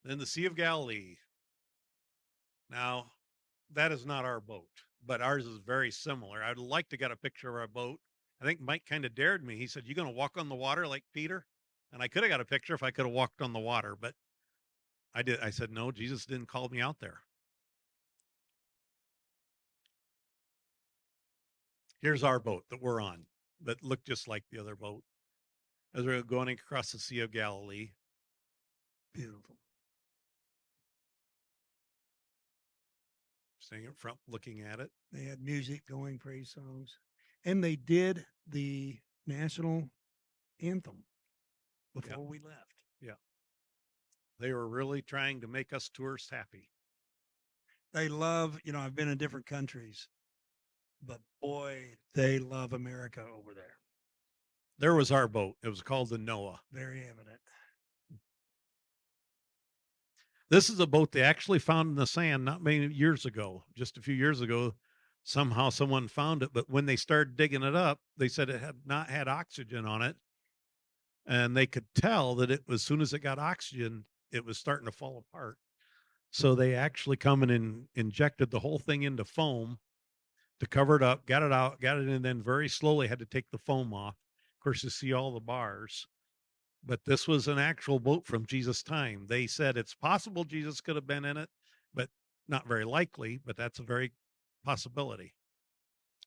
Then the Sea of Galilee. Now, that is not our boat, but ours is very similar. I'd like to get a picture of our boat. I think Mike kind of dared me. He said, "You going to walk on the water like Peter?" And I could have got a picture if I could have walked on the water, but I did. I said, "No, Jesus didn't call me out there." Here's our boat that we're on, that looked just like the other boat as we're going across the Sea of Galilee. Beautiful. Staying up front, looking at it. They had music going, praise songs, and they did the national anthem before we left. They were really trying to make us tourists happy. They love, I've been in different countries, but boy, they love America over there. There was our boat. It was called the Noah. Very evident. This is a boat they actually found in the sand not many years ago, just a few years ago. Somehow someone found it, but when they started digging it up, they said it had not had oxygen on it. And they could tell that it was, as soon as it got oxygen, it was starting to fall apart. So they actually come in and injected the whole thing into foam to cover it up, got it out, got it in, and then very slowly had to take the foam off. Of course, you see all the bars. But this was an actual boat from Jesus' time. They said it's possible Jesus could have been in it, but not very likely, but that's a very possibility.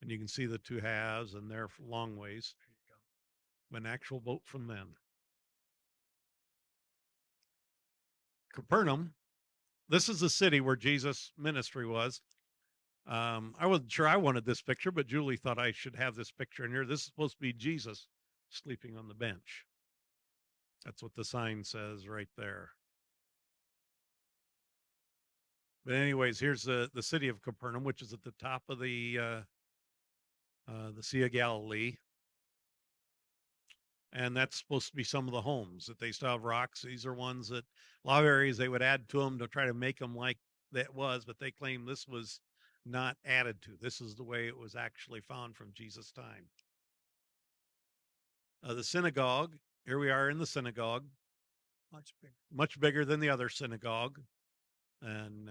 And you can see the two halves and they're long ways. An actual boat from then. Capernaum. This is the city where Jesus' ministry was. I wasn't sure I wanted this picture, but Julie thought I should have this picture in here. This is supposed to be Jesus sleeping on the bench. That's what the sign says right there. But anyways, here's the city of Capernaum, which is at the top of the Sea of Galilee. And that's supposed to be some of the homes that they still have rocks. These are ones that a lot of areas they would add to them to try to make them like that was, but they claim this was not added to. This is the way it was actually found from Jesus' time. The synagogue, here we are in the synagogue. Much bigger than the other synagogue. And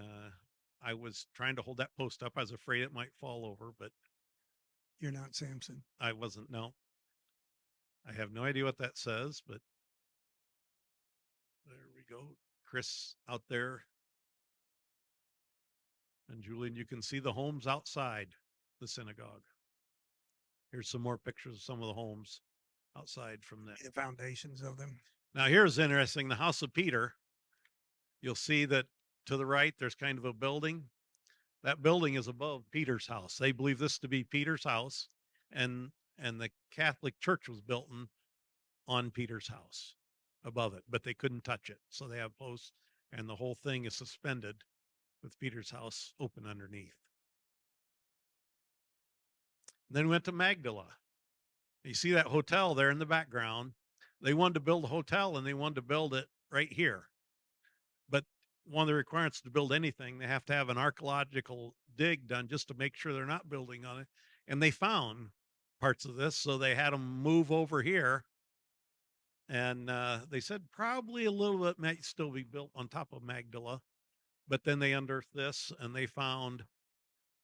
I was trying to hold that post up. I was afraid it might fall over, but You're not Samson. I wasn't. No. I have no idea what that says, but there we go. Chris out there. And Julian, you can see the homes outside the synagogue. Here's some more pictures of some of the homes outside from that. The foundations of them. Now, here's interesting. The house of Peter. You'll see that to the right, there's kind of a building. That building is above Peter's house. They believe this to be Peter's house. And the Catholic Church was built on Peter's house above it, but they couldn't touch it. So they have posts, and the whole thing is suspended with Peter's house open underneath. Then we went to Magdala. You see that hotel there in the background. They wanted to build a hotel, and they wanted to build it right here. But one of the requirements to build anything, they have to have an archaeological dig done just to make sure they're not building on it. And they found parts of this, so they had them move over here. And they said probably a little bit might still be built on top of Magdala. But then they unearthed this, and they found,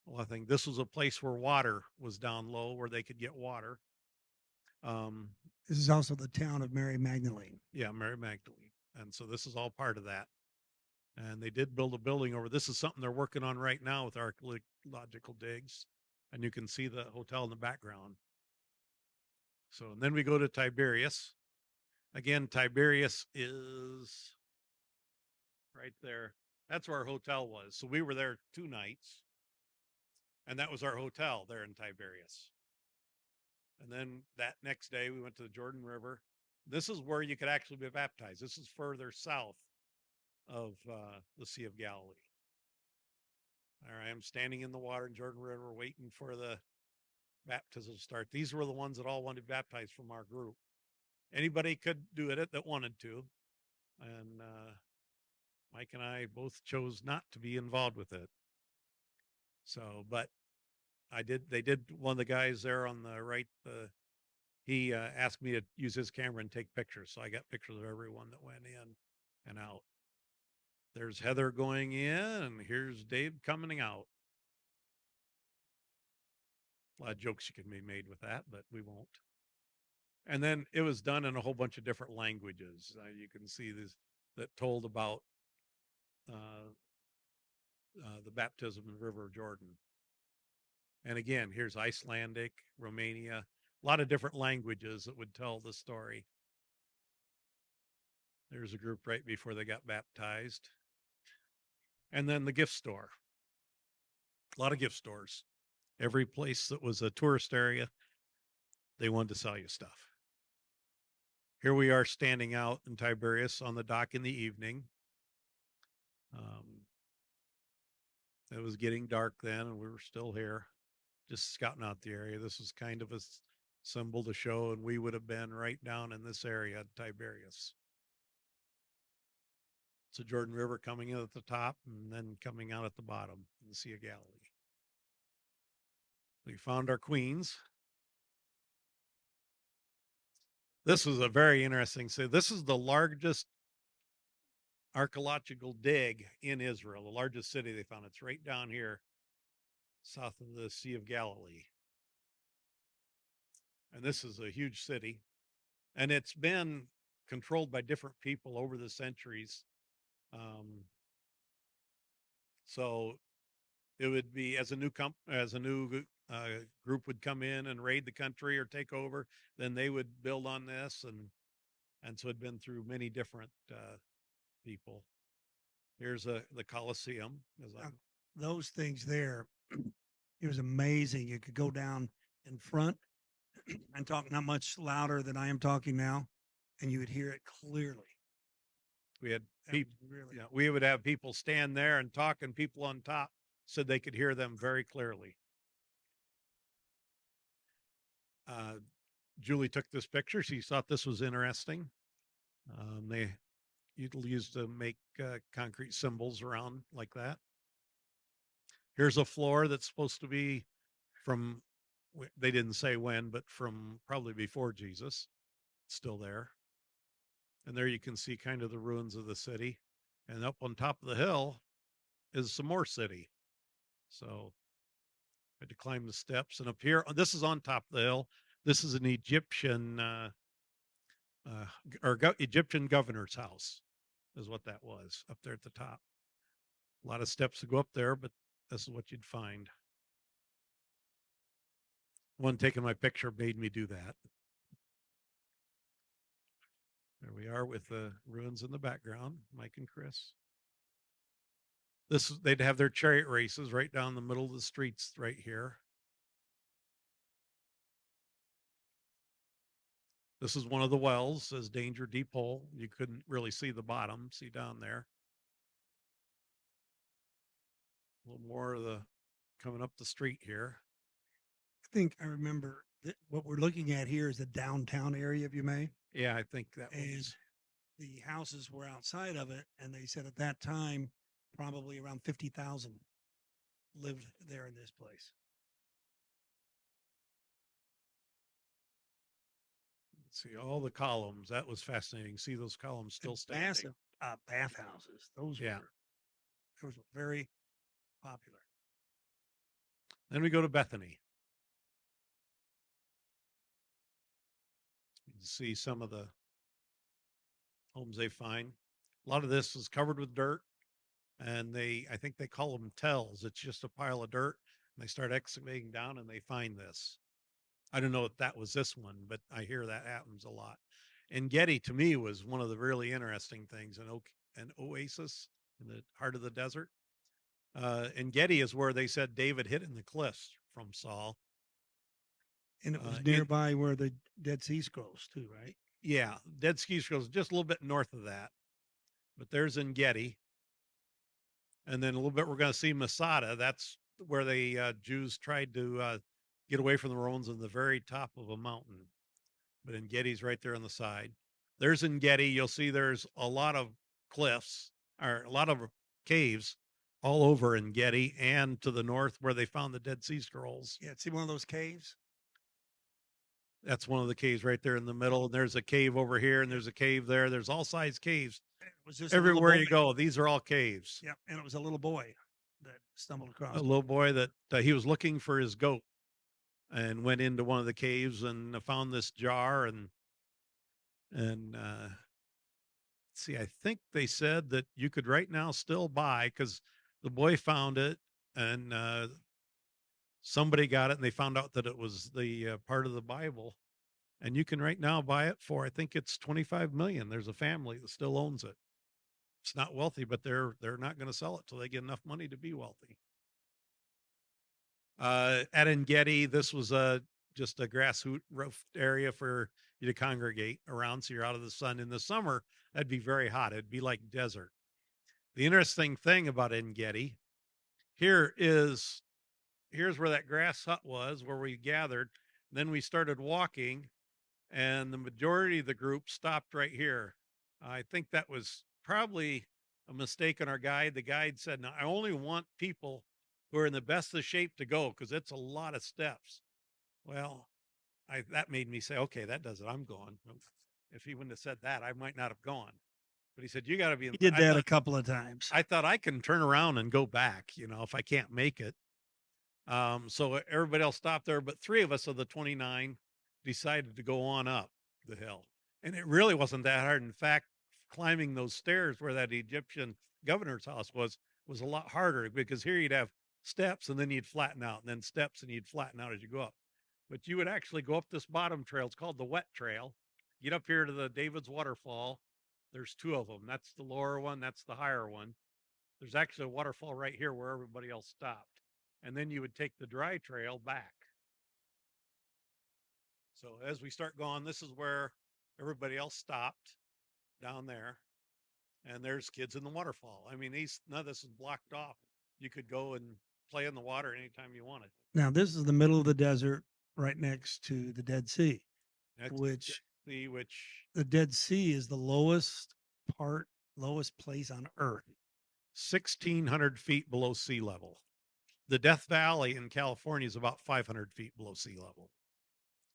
well, I think this was a place where water was down low, where they could get water. This is also the town of Mary Magdalene. Yeah, Mary Magdalene. And so this is all part of that. And they did build a building over. This is something they're working on right now with archaeological digs. And you can see the hotel in the background. So, and then we go to Tiberias. Again, Tiberias is right there. That's where our hotel was. So we were there 2 nights, and that was our hotel there in Tiberias. And then that next day, we went to the Jordan River. This is where you could actually be baptized. This is further south of the Sea of Galilee. All right, I'm standing in the water in Jordan River waiting for the baptism to start. These were the ones that all wanted to be baptized from our group. Anybody could do it that wanted to. And Mike and I both chose not to be involved with it. So, but they did, one of the guys there on the right, he asked me to use his camera and take pictures. So I got pictures of everyone that went in and out. There's Heather going in, and here's Dave coming out. A lot of jokes you can be made with that, but we won't. And then it was done in a whole bunch of different languages. You can see this that told about the baptism in the River of Jordan. And again, here's Icelandic, Romania, a lot of different languages that would tell the story. There's a group right before they got baptized. And then the gift store. A lot of gift stores. Every place that was a tourist area, they wanted to sell you stuff. Here we are standing out in Tiberias on the dock in the evening. It was getting dark then, and we were still here, just scouting out the area. This was kind of a symbol to show, and we would have been right down in this area, Tiberias. It's a Jordan River coming in at the top and then coming out at the bottom in the Sea of Galilee. We found our queens. This was a very interesting. So this is the largest archaeological dig in Israel, the largest city they found. It's right down here, south of the Sea of Galilee. And this is a huge city. And it's been controlled by different people over the centuries. So it would be as a new group would come in and raid the country or take over, then they would build on this, and so it'd been through many different people. Here's the Colosseum. Those things there, it was amazing. You could go down in front and talk not much louder than I am talking now, and you would hear it clearly. We had That people, was really, yeah, we would have people stand there and talk, and people on top so they could hear them very clearly. Julie took this picture. She thought this was interesting. They used to make concrete symbols around like that. Here's a floor that's supposed to be from, they didn't say when, but from probably before Jesus. It's still there. And there you can see kind of the ruins of the city. And up on top of the hill is some more city. So I had to climb the steps. And up here, this is on top of the hill. This is an Egyptian Egyptian governor's house, is what that was up there at the top. A lot of steps to go up there, but this is what you'd find. One taking my picture made me do that. There we are with the ruins in the background, Mike and Chris. They'd have their chariot races right down the middle of the streets right here. This is one of the wells, says danger, deep hole. You couldn't really see the bottom, see down there. A little more of the coming up the street here. I think I remember that what we're looking at here is the downtown area, if you may. Yeah, I think that And was. the houses were outside of it, and they said at that time, probably around 50,000 lived there in this place. Let's see all the columns. That was fascinating. See those columns still standing. Massive bathhouses. Those were very popular. Then we go to Bethany. You can see some of the homes they find. A lot of this is covered with dirt, and I think they call them tells. It's just a pile of dirt, and they start excavating down, and they find this. I don't know if that was this one, but I hear that happens a lot. And Getty to me was one of the really interesting things, an oasis in the heart of the desert. And Getty is where they said David hid in the cliffs from Saul. And it was it- nearby where the Dead Sea Scrolls too, right? Yeah, Dead Sea Scrolls just a little bit north of that, but there's En Gedi, and then a little bit we're going to see Masada. That's where the Jews tried to get away from the Romans on the very top of a mountain. But En Gedi's right there on the side. There's En Gedi. You'll see there's a lot of cliffs or a lot of caves all over En Gedi and to the north where they found the Dead Sea Scrolls. Yeah, see one of those caves. That's one of the caves right there in the middle. And there's a cave over here, and there's a cave there. There's all size caves It was just a little everywhere you boy. go. These are all caves. Yep, and it was a little boy that stumbled across. A little boy that he was looking for his goat and went into one of the caves and found this jar and see, I think they said that you could right now still buy because the boy found it and somebody got it and they found out that it was the part of the Bible. And you can right now buy it for, I think it's 25 million. There's a family that still owns it. It's not wealthy, but they're not going to sell it till they get enough money to be wealthy. At En Gedi, this was just a grass roofed area for you to congregate around, so you're out of the sun. In the summer, that'd be very hot. It'd be like desert. The interesting thing about En Gedi, here's where that grass hut was, where we gathered. Then we started walking, and the majority of the group stopped right here. I think that was probably a mistake on our guide. The guide said, "Now I only want people who are in the best of shape to go because it's a lot of steps." Well, that made me say, "Okay, that does it. I'm going." If he wouldn't have said that, I might not have gone. But he said, "You got to be." He did that a couple of times. I thought I can turn around and go back, if I can't make it. So everybody else stopped there, but 3 of us of the 29 decided to go on up the hill. And it really wasn't that hard. In fact, climbing those stairs where that Egyptian governor's house was a lot harder because here you'd have steps and then you'd flatten out and then steps and you'd flatten out as you go up. But you would actually go up this bottom trail. It's called the wet trail. Get up here to the David's waterfall. There's 2 of them. That's the lower one. That's the higher one. There's actually a waterfall right here where everybody else stopped. And then you would take the dry trail back. So as we start going, this is where everybody else stopped down there. And there's kids in the waterfall. I mean, none of this is blocked off. You could go and play in the water anytime you wanted. Now, this is the middle of the desert right next to the Dead Sea, which the Dead Sea is the lowest place on earth. 1,600 feet below sea level. The Death Valley in California is about 500 feet below sea level.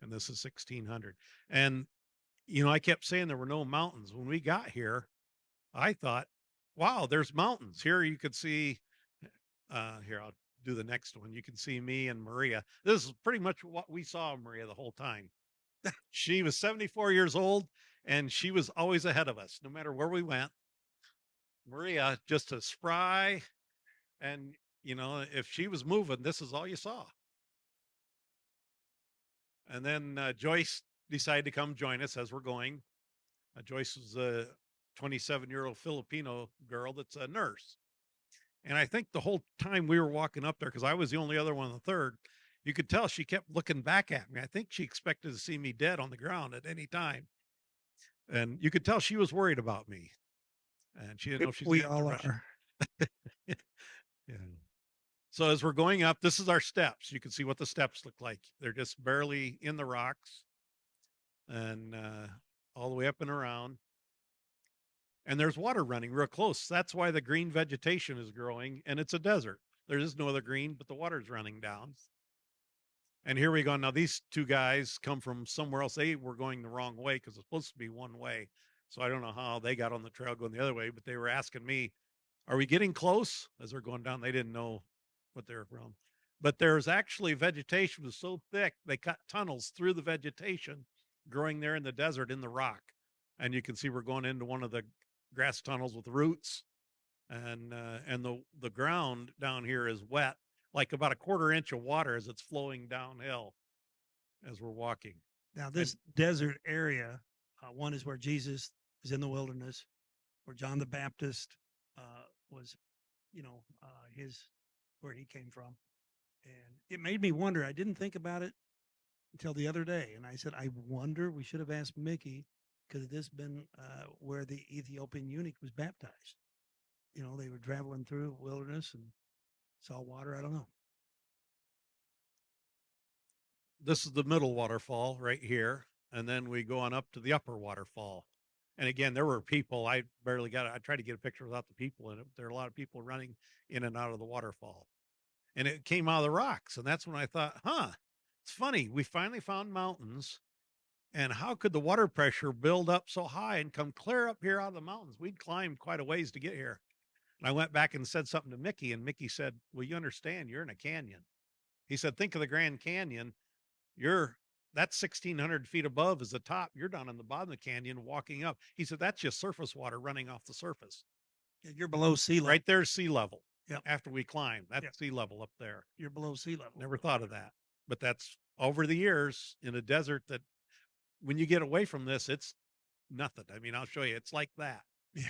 And this is 1,600. And, I kept saying there were no mountains. When we got here, I thought, wow, there's mountains. Here you could see, here, I'll do the next one. You can see me and Maria. This is pretty much what we saw of Maria the whole time. She was 74 years old, and she was always ahead of us, no matter where we went. Maria, just a spry, and if she was moving, this is all you saw. And then Joyce decided to come join us as we're going. Joyce was a 27-year-old Filipino girl that's a nurse. And I think the whole time we were walking up there, because I was the only other one on the third, you could tell she kept looking back at me. I think she expected to see me dead on the ground at any time. And you could tell she was worried about me. And she didn't know she's we all are. Yeah. So as we're going up, this is our steps. You can see what the steps look like. They're just barely in the rocks and all the way up and around. And there's water running real close. That's why the green vegetation is growing, and it's a desert. There is no other green, but the water's running down. And here we go. Now, these 2 guys come from somewhere else. They were going the wrong way because it's supposed to be one way. So I don't know how they got on the trail going the other way, but they were asking me, are we getting close? As they're going down, they didn't know what they were from. But there's actually vegetation was so thick, they cut tunnels through the vegetation growing there in the desert in the rock. And you can see we're going into one of the grass tunnels with roots. And the ground down here is wet, like about a 1/4 inch of water as it's flowing downhill as we're walking. Now, this desert area One is where Jesus is in the wilderness, where John the Baptist was, his where he came from, and it made me wonder. I didn't think about it until the other day, and I said, I wonder. We should have asked Mickey, could have this been where the Ethiopian eunuch was baptized? They were traveling through wilderness and saw water. I don't know. This is the middle waterfall right here. And then we go on up to the upper waterfall. And again, there were people. I tried to get a picture without the people in it. There are a lot of people running in and out of the waterfall. And it came out of the rocks. And that's when I thought, it's funny. We finally found mountains. And how could the water pressure build up so high and come clear up here out of the mountains? We'd climbed quite a ways to get here. And I went back and said something to Mickey, and Mickey said, well, you understand, you're in a canyon. He said, think of the Grand Canyon. That's 1,600 feet above is the top. You're down in the bottom of the canyon walking up. He said, that's just surface water running off the surface. You're below sea level. Right there's sea level. Yep. After we climb, that's Yep. sea level up there. You're below sea level. Never thought of that. But that's over the years in a desert that when you get away from this, it's nothing. I mean, I'll show you. It's like that. Yeah.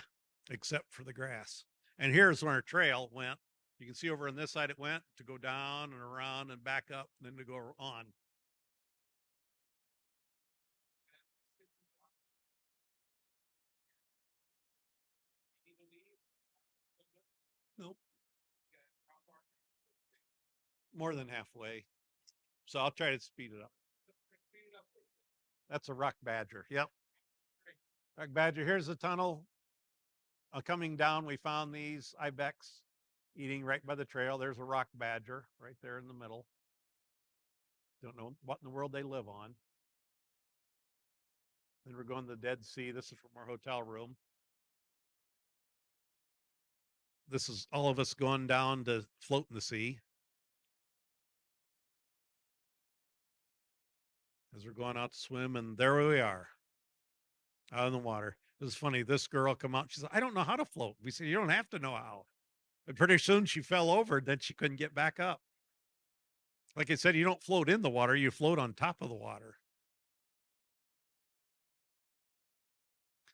Except for the grass. And here's where our trail went. You can see over on this side it went to go down and around and back up, and then to go on. Nope. More than halfway. So I'll try to speed it up. That's a rock badger. Yep. Rock badger. Here's the tunnel. Coming down, we found these ibex eating right by the trail. There's a rock badger right there in the middle. Don't know what in the world they live on. Then we're going to the Dead Sea. This is from our hotel room. This is all of us going down to float in the sea. As we're going out to swim, and there we are, out in the water. It was funny. This girl come out. She said, I don't know how to float. We said, you don't have to know how. And pretty soon she fell over. Then she couldn't get back up. Like I said, you don't float in the water. You float on top of the water.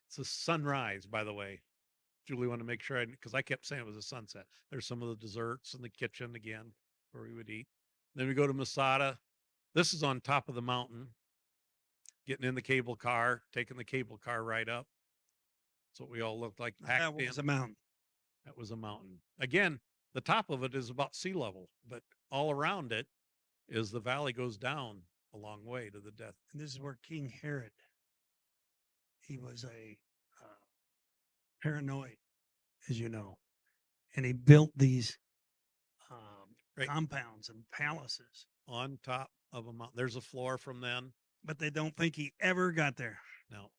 It's a sunrise, by the way. Julie wanted to make sure because I kept saying it was a sunset. There's some of the desserts in the kitchen again where we would eat. Then we go to Masada. This is on top of the mountain. Getting in the cable car, taking the cable car right up. That's what we all looked like. That was a mountain. That was a mountain. Again, the top of it is about sea level, but all around it is the valley goes down a long way to the death. And this is where King Herod, he was a paranoid, as you know, and he built these Right. compounds and palaces On top of a mountain. There's a floor from then. but they don't think he ever got there. No.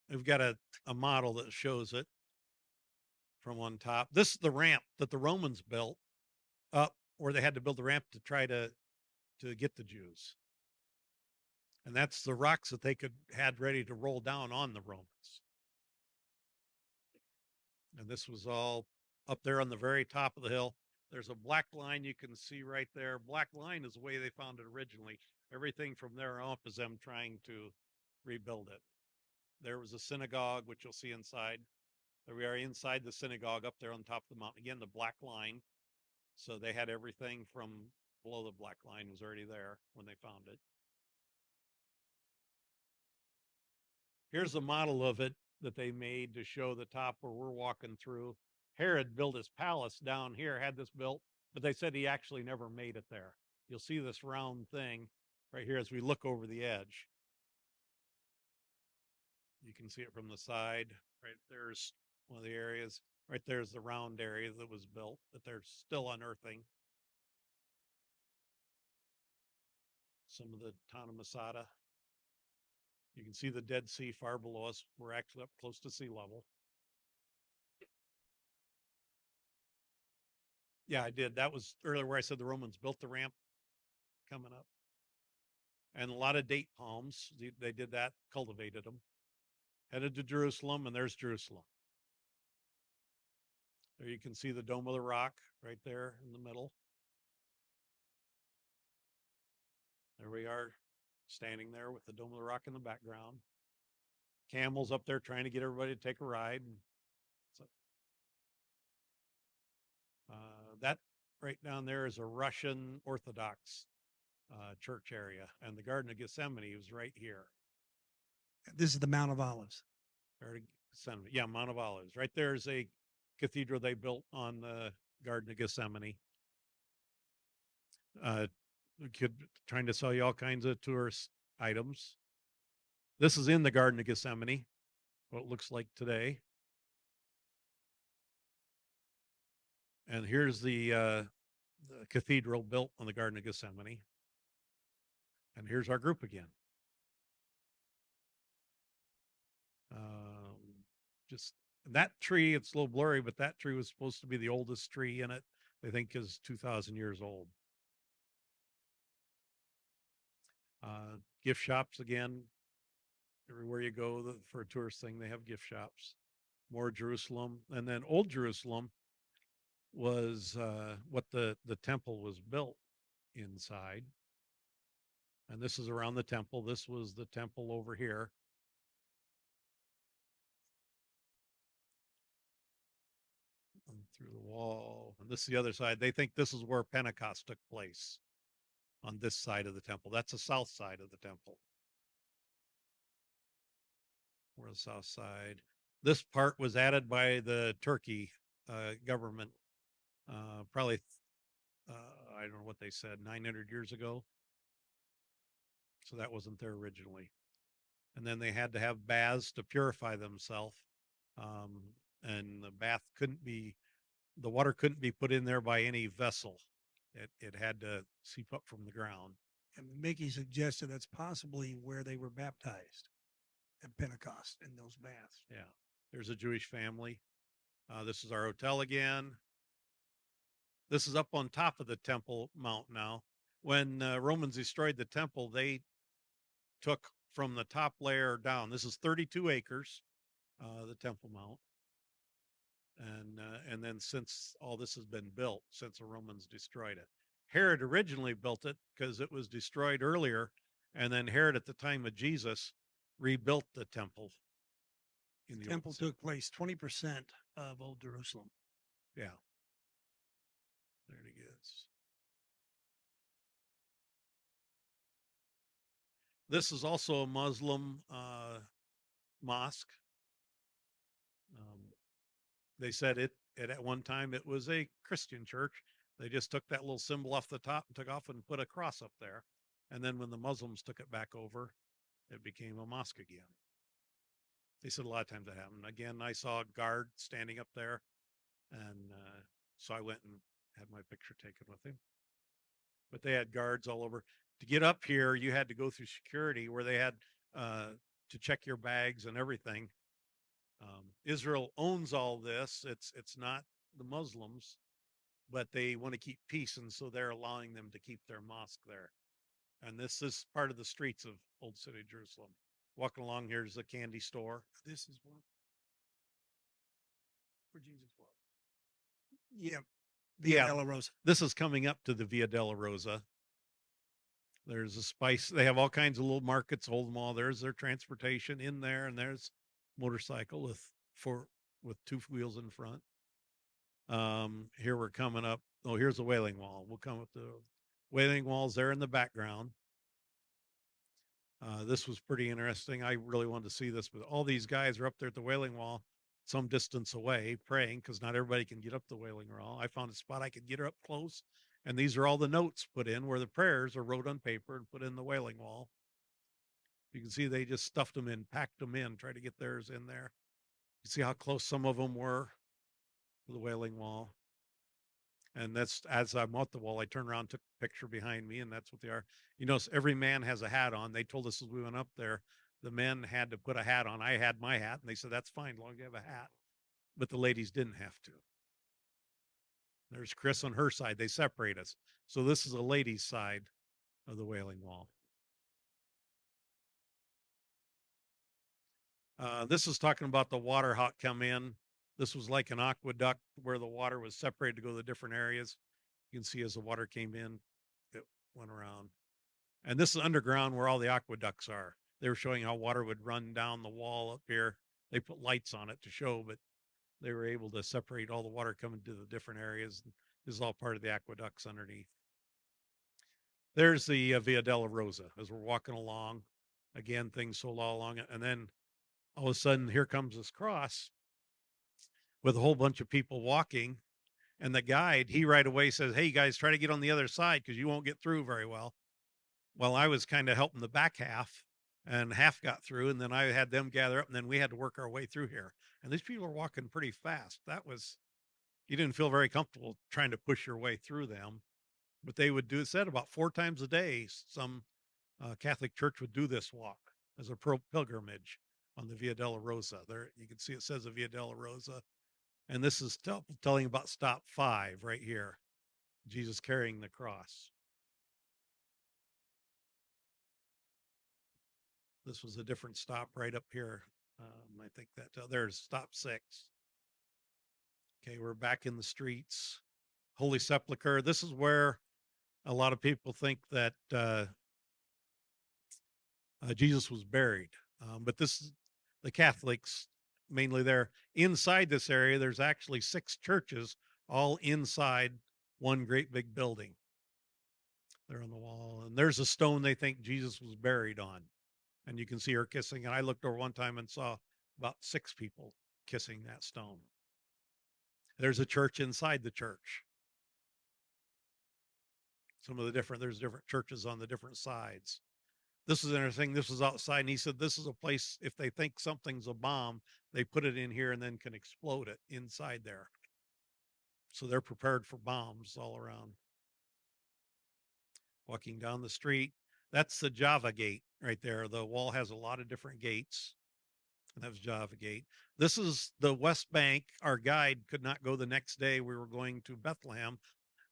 We've got a model that shows it from on top. This is the ramp that the Romans built up, or they had to build the ramp to try to get the Jews. And that's the rocks that they had ready to roll down on the Romans. And this was all up there on the very top of the hill. There's a black line you can see right there. Black line is the way they found it originally. Everything from there up is them trying to rebuild it. There was a synagogue, which you'll see inside. There we are inside the synagogue up there on top of the mountain. Again, the black line. So they had everything from below the black line was already there when they found it. Here's a model of it that they made to show the top where we're walking through. Herod built his palace down here, had this built, but they said he actually never made it there. You'll see this round thing right here as we look over the edge. You can see it from the side. Right there's one of the areas. Right there's the round area that was built that they're still unearthing. Some of the town of Masada. You can see the Dead Sea far below us. We're actually up close to sea level. Yeah, I did. That was earlier where I said the Romans built the ramp coming up. And a lot of date palms. They did that, cultivated them. Headed to Jerusalem, and there's Jerusalem. There you can see the Dome of the Rock right there in the middle. There we are, standing there with the Dome of the Rock in the background. camels up there trying to get everybody to take a ride. And so, that right down there is a Russian Orthodox church area, and the Garden of Gethsemane was right here. This is the Mount of Olives. Garden of Gethsemane, yeah, Mount of Olives. Right there is a cathedral they built on the Garden of Gethsemane. Trying to sell you all kinds of tourist items. This is in the Garden of Gethsemane, what it looks like today. And here's the cathedral built on the Garden of Gethsemane. And here's our group again. Just that tree, it's a little blurry, but that tree was supposed to be the oldest tree in it. They think is 2,000 years old. Gift shops again. Everywhere you go for a tourist thing, they have gift shops. More Jerusalem. And then Old Jerusalem was what the temple was built inside. And this is around the temple. This was the temple over here. Through the wall. And this is the other side. They think this is where Pentecost took place, on this side of the temple. That's the south side of the temple. Or the south side. This part was added by the Turkey government, probably, I don't know what they said, 900 years ago. So that wasn't there originally. And then they had to have baths to purify themselves. And the water couldn't be put in there by any vessel. It had to seep up from the ground. And Mickey suggested that's possibly where they were baptized at Pentecost, in those baths. Yeah. There's a Jewish family. This is our hotel again. This is up on top of the Temple Mount now. When Romans destroyed the temple, they took from the top layer down. This is 32 acres, the Temple Mount. And then since all this has been built, since the Romans destroyed it. Herod originally built it because it was destroyed earlier. And then Herod, at the time of Jesus, rebuilt the temple. The temple took place 20% of Old Jerusalem. Yeah. There it is. This is also a Muslim mosque. They said it at one time it was a Christian church. They just took that little symbol off the top and took off and put a cross up there. And then when the Muslims took it back over, it became a mosque again. They said a lot of times that happened. Again, I saw a guard standing up there, and so I went and had my picture taken with him. But they had guards all over. To get up here, you had to go through security where they had to check your bags and everything. Israel owns all this. It's not the Muslims, but they want to keep peace, and so they're allowing them to keep their mosque there. And this is part of the streets of Old City Jerusalem. Walking along, here's a candy store. This is one where Jesus was. Yeah. Via Della Rosa. This is coming up to the Via Della Rosa. There's a spice. They have all kinds of little markets, hold them all. There's their transportation in there, and there's motorcycle with two wheels in front. Here we're coming up. Oh, here's the Wailing Wall. We'll come up to the Wailing Wall's there in the background. This was pretty interesting. I really wanted to see this, but all these guys are up there at the Wailing Wall, some distance away, praying, because not everybody can get up the Wailing Wall. I found a spot I could get her up close, and these are all the notes put in where the prayers are wrote on paper and put in the Wailing Wall. You can see they just stuffed them in, packed them in, tried to get theirs in there. You see how close some of them were to the Wailing Wall. And that's, as I'm at the wall, I turned around, took a picture behind me, and that's what they are. You notice every man has a hat on. They told us as we went up there, the men had to put a hat on. I had my hat, and they said, that's fine, as long as you have a hat. But the ladies didn't have to. There's Chris on her side. They separate us. So this is a ladies' side of the Wailing Wall. This is talking about the water, how it come in. This was like an aqueduct where the water was separated to go to the different areas. You can see as the water came in, it went around. And this is underground where all the aqueducts are. they were showing how water would run down the wall up here. They put lights on it to show, but they were able to separate all the water coming to the different areas. This is all part of the aqueducts underneath. There's the Via della Rosa as we're walking along. Again, things so all along it. And then all of a sudden, here comes this cross with a whole bunch of people walking. And the guide, he right away says, "Hey, guys, try to get on the other side because you won't get through very well." Well, I was kind of helping the back half, and half got through. And then I had them gather up, and then we had to work our way through here. And these people are walking pretty fast. You didn't feel very comfortable trying to push your way through them. But they would do said about 4 times a day. Some Catholic church would do this walk as a pilgrimage on the Via della Rosa. There you can see it says the Via della Rosa, and this is telling about stop 5 right here. Jesus carrying the cross. This was a different stop right up here. I think that there's stop 6. Okay, we're back in the streets. Holy Sepulchre. This is where a lot of people think that Jesus was buried. But this is the Catholics mainly there. Inside this area, there's actually 6 churches all inside one great big building. They're on the wall. And there's a stone they think Jesus was buried on. And you can see her kissing. And I looked over one time and saw about 6 people kissing that stone. There's a church inside the church. There's different churches on the different sides. This is interesting. This was outside, and he said this is a place, if they think something's a bomb, they put it in here and then can explode it inside there. So they're prepared for bombs all around. Walking down the street, that's the Java Gate right there. The wall has a lot of different gates, and that was Java Gate. This is the West Bank. Our guide could not go the next day. We were going to Bethlehem,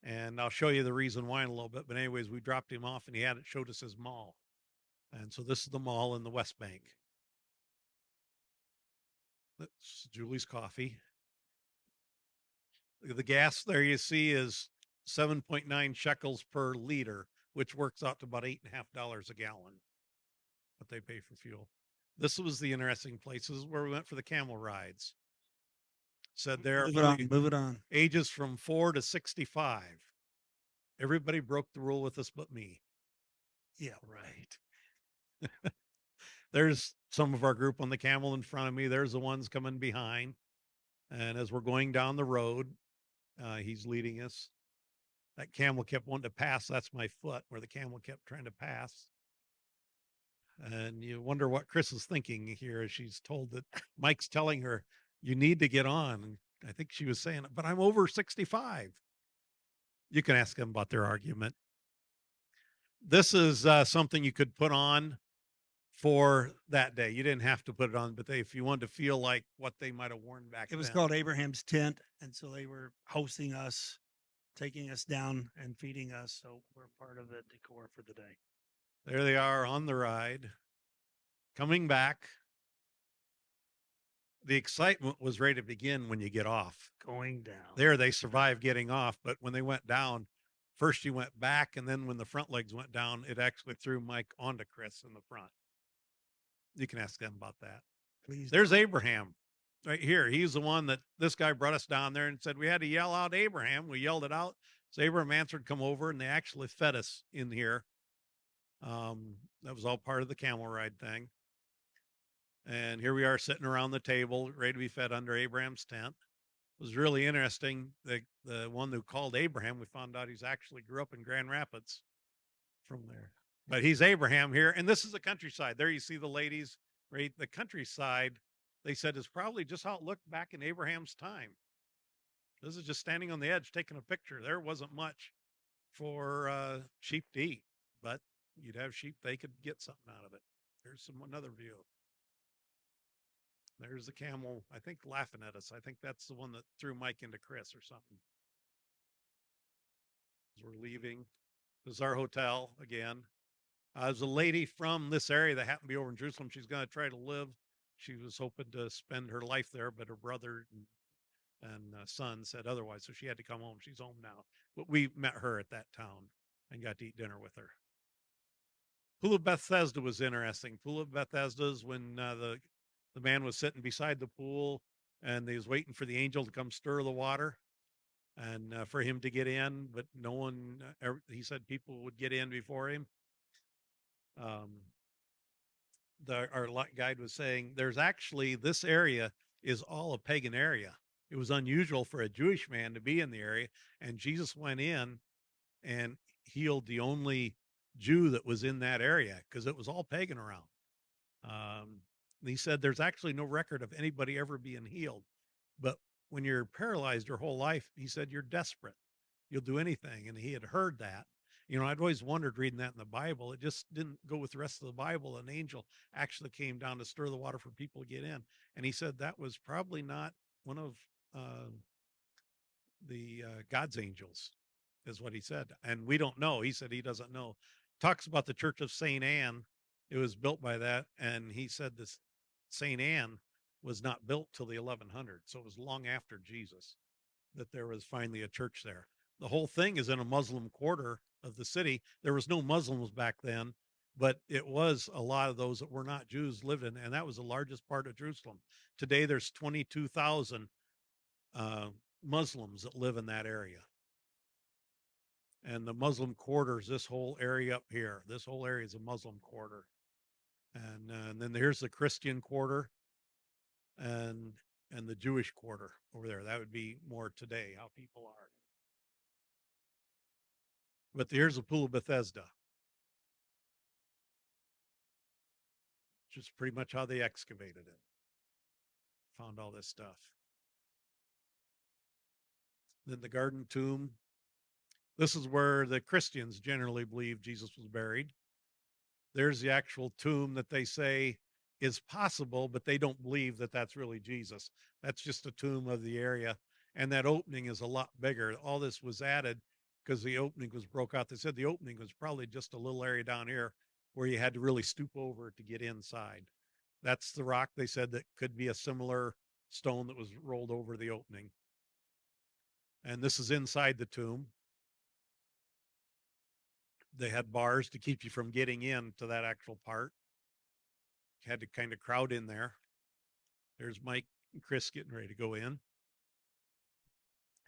and I'll show you the reason why in a little bit. But anyways, we dropped him off, and showed us his mall. And so this is the mall in the West Bank. That's Julie's Coffee. The gas there you see is 7.9 shekels per liter, which works out to about $8.50 a gallon. What they pay for fuel. This was the interesting place. This is where we went for the camel rides. Said there, Move it on. ages from 4 to 65. Everybody broke the rule with us but me. Yeah, right. There's some of our group on the camel in front of me. There's the ones coming behind. And as we're going down the road, he's leading us. That camel kept wanting to pass. That's my foot where the camel kept trying to pass. And you wonder what Chris is thinking here as she's told that Mike's telling her, you need to get on. And I think she was saying, but I'm over 65. You can ask them about their argument. This is something you could put on for that day. You didn't have to put it on, but if you wanted to feel like what they might have worn back then. It was called Abraham's tent. And so they were hosting us, taking us down and feeding us. So we're part of the decor for the day. There they are on the ride, coming back. The excitement was ready to begin when you get off. Going down. There, they survived getting off, but when they went down, first you went back, and then when the front legs went down, it actually threw Mike onto Chris in the front. You can ask them about that. Please. There's Abraham right here. He's the one that this guy brought us down there and said we had to yell out Abraham. We yelled it out. So Abraham answered, come over, and they actually fed us in here. That was all part of the camel ride thing. And here we are sitting around the table, ready to be fed under Abraham's tent. It was really interesting. The one who called Abraham, we found out he's actually grew up in Grand Rapids from there. But he's Abraham here. And this is the countryside. There you see the ladies, right? The countryside, they said, is probably just how it looked back in Abraham's time. This is just standing on the edge, taking a picture. There wasn't much for sheep to eat, but you'd have sheep, they could get something out of it. There's another view. There's the camel, I think, laughing at us. I think that's the one that threw Mike into Chris or something. As we're leaving, this is our hotel again. There's a lady from this area that happened to be over in Jerusalem. She's going to try to live. She was hoping to spend her life there, but her brother and son said otherwise, so she had to come home. She's home now. But we met her at that town and got to eat dinner with her. Pool of Bethesda was interesting. Pool of Bethesda is when the man was sitting beside the pool and he was waiting for the angel to come stir the water and for him to get in, but no one. He said people would get in before him. Um, our guide was saying there's actually this area is all a pagan area. It was unusual for a Jewish man to be in the area, and Jesus went in and healed the only Jew that was in that area because it was all pagan around. He said there's actually no record of anybody ever being healed. But when you're paralyzed your whole life, he said you're desperate. You'll do anything. And he had heard that. You know, I'd always wondered reading that in the Bible. It just didn't go with the rest of the Bible. An angel actually came down to stir the water for people to get in. And he said that was probably not one of the God's angels, is what he said. And we don't know. He said he doesn't know. Talks about the Church of St. Anne. It was built by that. And he said this St. Anne was not built till the 1100s. So it was long after Jesus that there was finally a church there. The whole thing is in a Muslim quarter of the city. There was no Muslims back then, but it was a lot of those that were not Jews lived in, and that was the largest part of Jerusalem. Today, there's 22,000 Muslims that live in that area. And the Muslim quarters, this whole area up here, this whole area is a Muslim quarter. And then there's the Christian quarter and the Jewish quarter over there. That would be more today, how people are. But here's the Pool of Bethesda, which is pretty much how they excavated it. Found all this stuff. Then the Garden Tomb. This is where the Christians generally believe Jesus was buried. There's the actual tomb that they say is possible, but they don't believe that that's really Jesus. That's just a tomb of the area. And that opening is a lot bigger. All this was added because the opening was broke out. They said the opening was probably just a little area down here where you had to really stoop over to get inside. That's the rock they said that could be a similar stone that was rolled over the opening. And this is inside the tomb. They had bars to keep you from getting into that actual part. You had to kind of crowd in there. There's Mike and Chris getting ready to go in.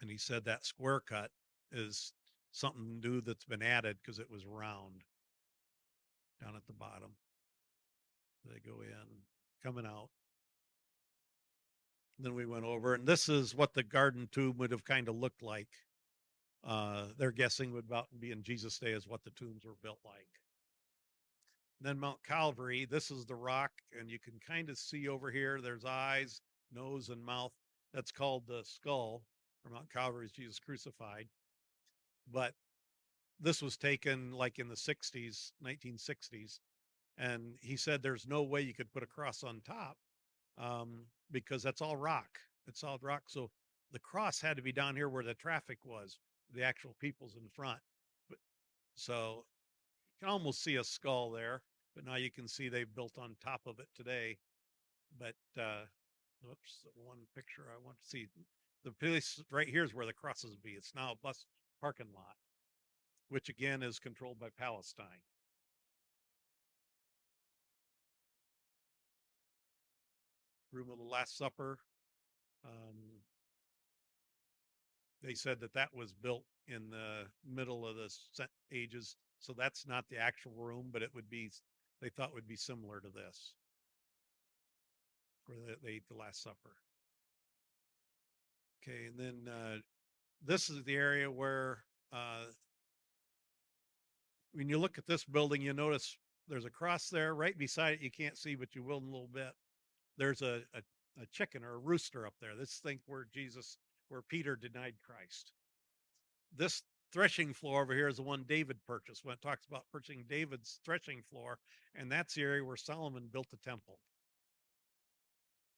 And he said that square cut is something new that's been added because it was round down at the bottom. They go in, coming out. And then we went over, and this is what the garden tomb would have kind of looked like. They're guessing would about be in Jesus' day is what the tombs were built like. And then Mount Calvary, this is the rock, and you can kind of see over here, there's eyes, nose, and mouth. That's called the skull, or Mount Calvary is Jesus crucified. But this was taken like in the 60s, 1960s. And he said there's no way you could put a cross on top because that's all rock. It's all rock. So the cross had to be down here where the traffic was, the actual people's in front. But so you can almost see a skull there, but now you can see they've built on top of it today. But oops, one picture I want to see. The place right here is where the crosses would be. It's now a bus parking lot, which again is controlled by Palestine. Room of the Last Supper. They said that that was built in the middle of the ages. So that's not the actual room, but it would be, they thought would be similar to this, where they ate the Last Supper. Okay, and then this is the area where when you look at this building, you notice there's a cross there right beside it. You can't see, but you will in a little bit. There's a chicken or a rooster up there. This thing where Peter denied Christ. This threshing floor over here is the one David purchased when it talks about purchasing David's threshing floor. And that's the area where Solomon built the temple,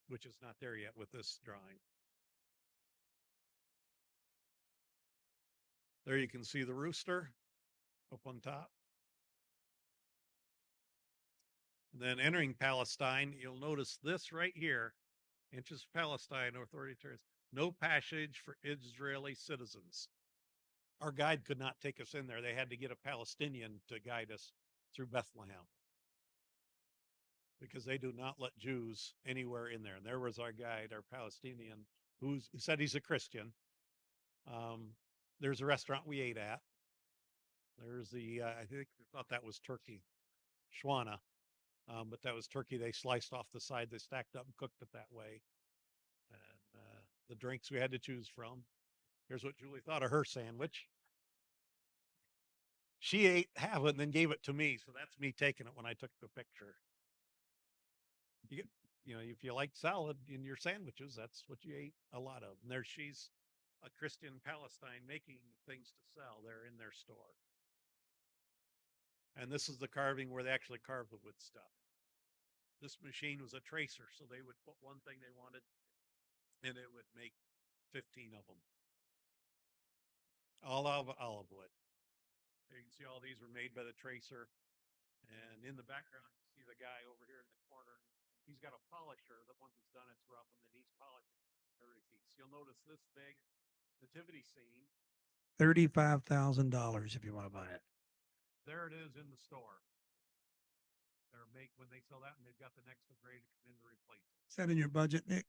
which is not there yet with this drawing. There you can see the rooster up on top. And then entering Palestine, you'll notice this right here, enters Palestine, authority territories, no passage for Israeli citizens. Our guide could not take us in there. They had to get a Palestinian to guide us through Bethlehem because they do not let Jews anywhere in there. And there was our guide, our Palestinian, who said he's a Christian. There's a restaurant we ate at. There's I think I thought that was turkey, Schwana, but that was turkey they sliced off the side. They stacked up and cooked it that way. And the drinks we had to choose from. Here's what Julie thought of her sandwich. She ate half it and then gave it to me. So that's me taking it when I took the picture. You know, if you like salad in your sandwiches, that's what you ate a lot of. And there she's a Christian Palestine making things to sell there in their store. And this is the carving where they actually carve the wood stuff. This machine was a tracer, so they would put one thing they wanted and it would make 15 of them. All of olive wood. You can see all these were made by the tracer. And in the background, you see the guy over here in the corner. He's got a polisher that once it's done, it's rough, and then he's polishing every piece. You'll notice this big nativity scene. $35,000 if you want to buy it. There it is in the store. They're when they sell that, and they've got the next one ready to come in to replace it. Is that in your budget, Nick?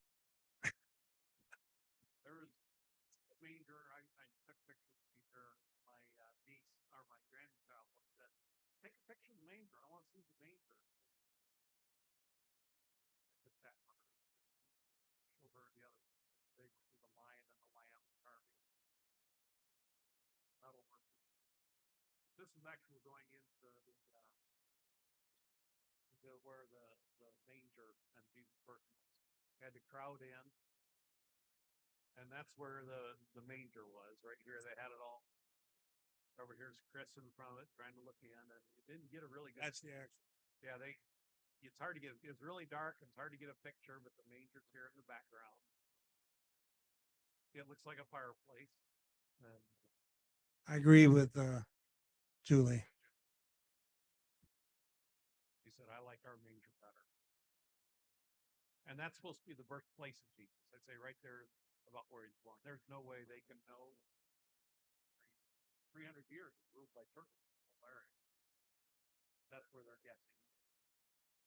There's a manger. I took pictures of Peter. My niece or my grandchild said, "Take a picture of the manger. I want to see the manger." I took that for her. Show her the other big with the lion and the lamb carving. That'll work. This is actually going into where the manger and Jesus' birth was. Had to crowd in. And that's where the manger was, right here. They had it all. Over here's Chris in front of it, trying to look in, and it didn't get a really good. That's the actual. Yeah, it's hard to get. It's really dark. It's hard to get a picture, but the manger's here in the background. It looks like a fireplace. And I agree with Julie. she said, "I like our manger better." And that's supposed to be the birthplace of Jesus. I'd say right there about where he's born. There's no way they can know. 300 years ruled by Turkey. That's where they're guessing.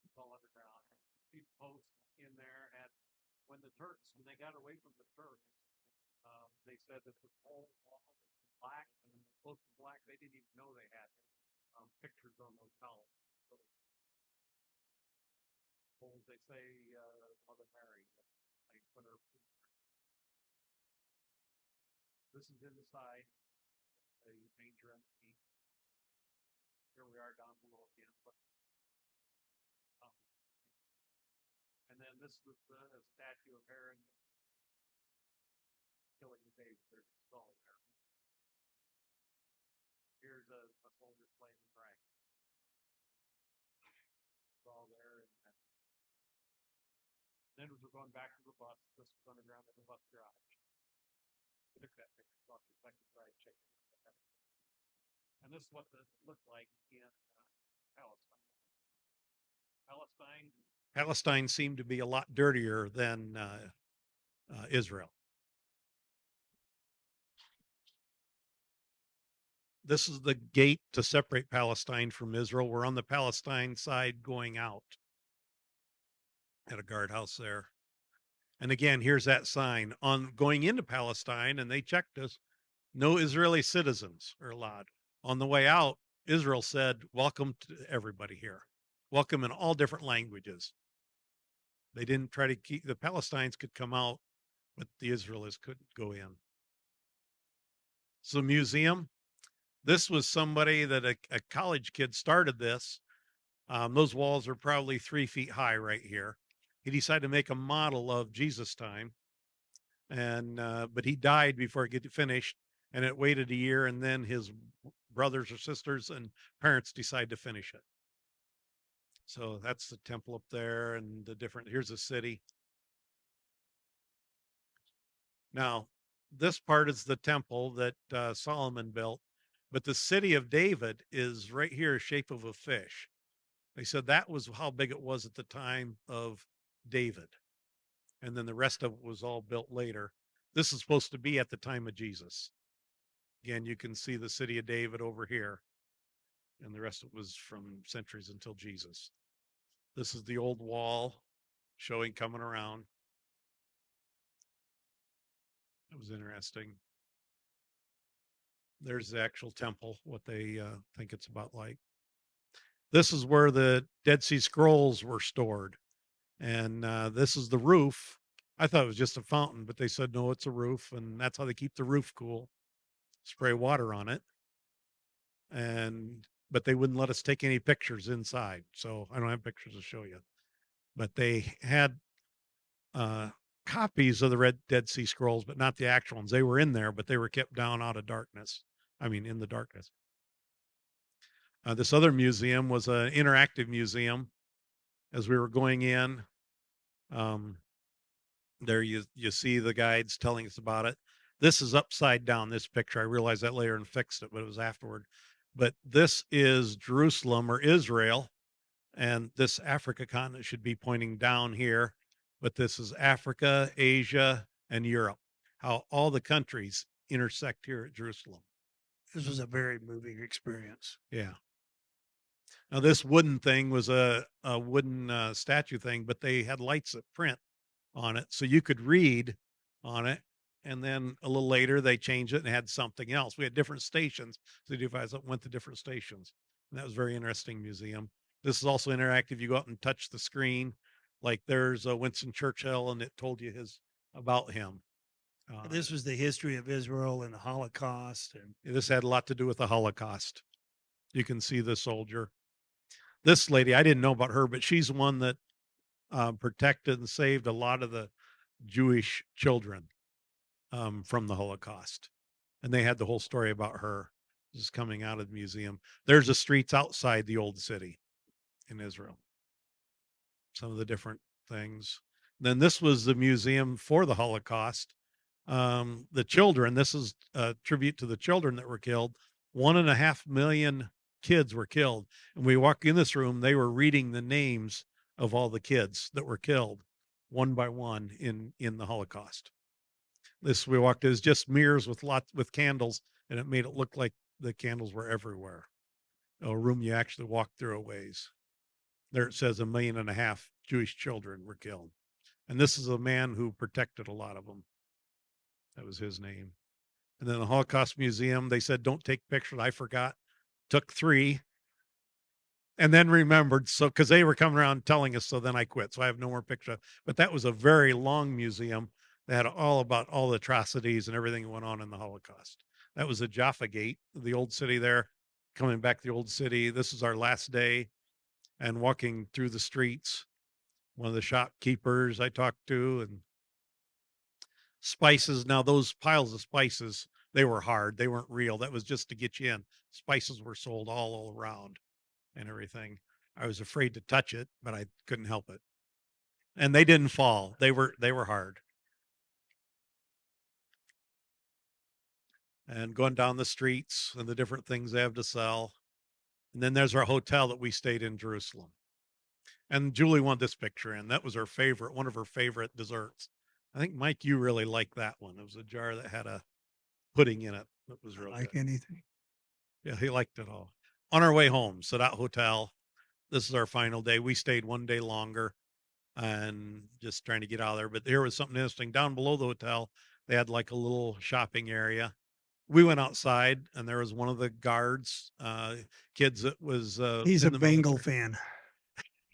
It's all underground. These posts in there, and when they got away from the Turks, they said that the whole wall was black, and close to black, they didn't even know they had pictures on those columns. So they say Mother Mary. I put her. This is inside the manger and the feet. Here we are down below again. And then this was the statue of Herod killing the baby. There's a skull there. Here's a soldier playing the flag. It's all there. And then as we're going back to the bus, this was underground in the bus garage. Took that picture, off the second fried chicken. And this is what it looked like in Palestine. Palestine seemed to be a lot dirtier than Israel. This is the gate to separate Palestine from Israel. We're on the Palestine side going out at a guardhouse there. And again, here's that sign on going into Palestine, and they checked us. No Israeli citizens are allowed. On the way out, Israel said, "Welcome to everybody here. Welcome in all different languages." They didn't try to keep the Palestinians could come out, but the Israelis couldn't go in. So museum. This was somebody that a college kid started this. Those walls are probably 3 feet high right here. He decided to make a model of Jesus' time, and but he died before it get finished, and it waited a year, and then his brothers or sisters and parents decided to finish it. So that's the temple up there, and here's the city. Now, this part is the temple that Solomon built, but the city of David is right here, shape of a fish. They said that was how big it was at the time of David. And then the rest of it was all built later. This is supposed to be at the time of Jesus. Again, you can see the city of David over here. and the rest of it was from centuries until Jesus. This is the old wall showing coming around. It was interesting. There's the actual temple, what they think it's about like. This is where the Dead Sea Scrolls were stored. And this is the roof. I thought it was just a fountain, but they said, no, it's a roof. And that's how they keep the roof cool. Spray water on it. But they wouldn't let us take any pictures inside. So I don't have pictures to show you. But they had copies of the Dead Sea Scrolls, but not the actual ones. They were in there, but they were kept down out of darkness. I mean, in the darkness. This other museum was an interactive museum. As we were going in, there you see the guides telling us about it. This is upside down, this picture. I realized that later and fixed it, but it was afterward. But this is Jerusalem or Israel, and this Africa continent should be pointing down here. But this is Africa, Asia, and Europe. How all the countries intersect here at Jerusalem. This was a very moving experience. Yeah. Now this wooden thing was a wooden statue thing, but they had lights that print on it, so you could read on it. And then a little later, they changed it and had something else. We had different stations, so the device went to different stations, and that was a very interesting museum. This is also interactive. You go out and touch the screen, like there's a Winston Churchill, and it told you about him. This was the history of Israel and the Holocaust, and this had a lot to do with the Holocaust. You can see the soldier. This lady, I didn't know about her, but she's one that protected and saved a lot of the Jewish children from the Holocaust. And they had the whole story about her. This is coming out of the museum. There's the streets outside the old city in Israel. Some of the different things. Then this was the museum for the Holocaust. The children, this is a tribute to the children that were killed. 1.5 million kids were killed. And we walk in this room, they were reading the names of all the kids that were killed one by one in the Holocaust. This we walked, it was just mirrors with candles, and it made it look like the candles were everywhere. A room you actually walked through a ways. There it says 1.5 million Jewish children were killed. And this is a man who protected a lot of them. That was his name. And then the Holocaust Museum, they said, don't take pictures. I forgot. Took 3. And then remembered, so because they were coming around telling us, so then I quit. So I have no more picture. But that was a very long museum that had all about all the atrocities and everything that went on in the Holocaust. That was the Jaffa Gate, the old city there, coming back to the old city. This is our last day, and walking through the streets. One of the shopkeepers I talked to, and spices. Now those piles of spices, they were hard. They weren't real. That was just to get you in. Spices were sold all around and everything. I was afraid to touch it, but I couldn't help it. And they didn't fall. They were hard. And going down the streets and the different things they have to sell. And then there's our hotel that we stayed in Jerusalem. And Julie wanted this picture in. That was her favorite, one of her favorite desserts. I think, Mike, you really liked that one. It was a jar that had a pudding in it. That was real like good. anything. Yeah, he liked it all. On our way home, so that hotel, this is our final day. We stayed one day longer and just trying to get out of there. But there was something interesting. Down below the hotel, they had like a little shopping area. We went outside, and there was one of the guards, kids that was He's a in the Bengal military. fan.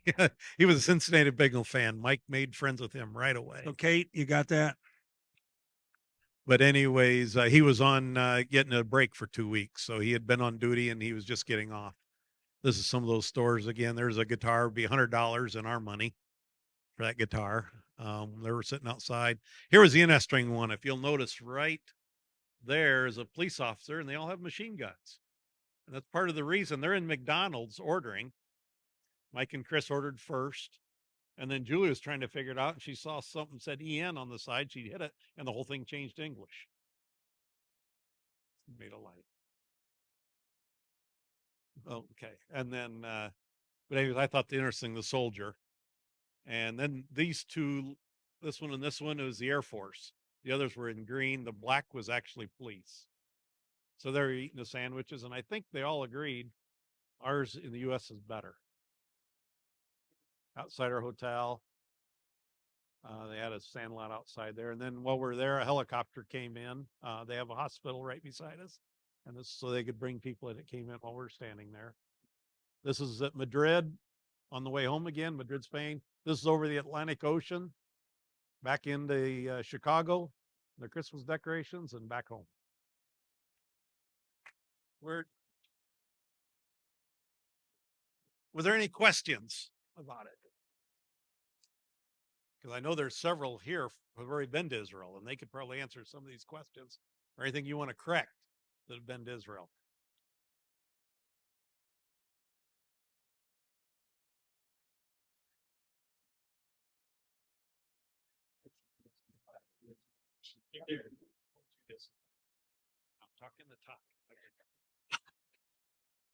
Yeah, he was a Cincinnati Bengal fan. Mike made friends with him right away. So, Kate, you got that? But anyways, he was on getting a break for 2 weeks. So he had been on duty and he was just getting off. This is some of those stores again. There's a guitar, it'd be $100 in our money for that guitar. They were sitting outside. Here was the interesting one. If you'll notice right there is a police officer, and they all have machine guns. And that's part of the reason they're in McDonald's ordering. Mike and Chris ordered first. And then Julie was trying to figure it out, and she saw something said EN on the side. She hit it, and the whole thing changed to English. Made a light. Oh, okay. And then, but anyways, I thought the interesting, the soldier. And then these two, this one and this one, it was the Air Force. The others were in green. The black was actually police. So they were eating the sandwiches, and I think they all agreed Ours in the US is better. Outside our hotel, they had a sand lot outside there. And then while we're there, a helicopter came in. They have a hospital right beside us. And this so they could bring people in. It came in while we're standing there. This is at Madrid on the way home again, Madrid, Spain. This is over the Atlantic Ocean, back into Chicago, the Christmas decorations, and back home. Were there any questions about it? Because I know there's several here who've already been to Israel, and they could probably answer some of these questions or anything you want to correct that have been to Israel. I'm talking the talk.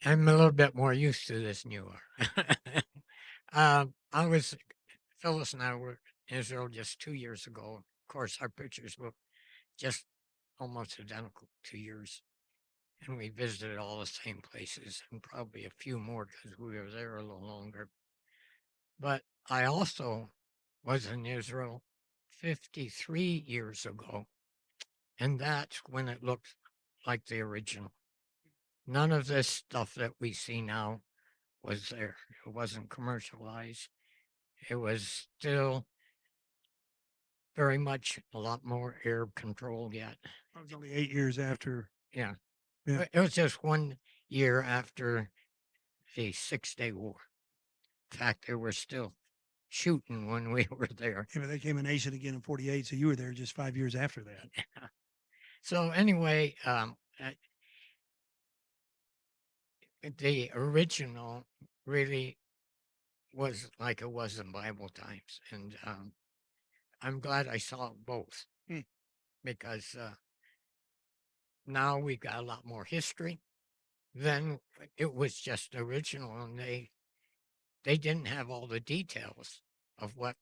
I'm a little bit more used to this than you are. Phyllis and I were in Israel just 2 years ago. Of course, our pictures look just almost identical 2 years. And we visited all the same places and probably a few more because we were there a little longer. But I also was in Israel 53 years ago. And that's when it looked like the original. None of this stuff that we see now was there. It wasn't commercialized. It was still very much a lot more Arab control yet. I was only 8 years after. Yeah. Yeah. It was just 1 year after the 6-Day War. In fact, they were still shooting when we were there. Yeah, but they came a nation again in 48, so you were there just 5 years after that. So anyway, the original really was like it was in Bible times. And I'm glad I saw both because now we've got a lot more history. Then it was just original, and they didn't have all the details of what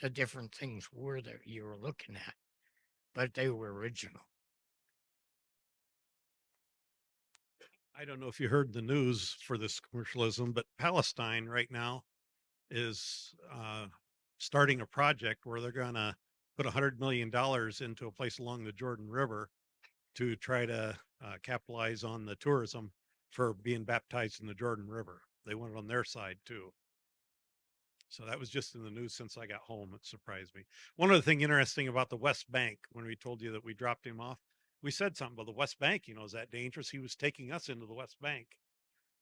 the different things were that you were looking at, but they were original. I don't know if you heard the news for this commercialism, but Palestine right now is starting a project where they're going to put $100 million into a place along the Jordan River to try to capitalize on the tourism for being baptized in the Jordan River. They want it on their side too. So that was just in the news since I got home. It surprised me. One other thing interesting about the West Bank, when we told you that we dropped him off, we said something about the West Bank. Is that dangerous? He was taking us into the West Bank.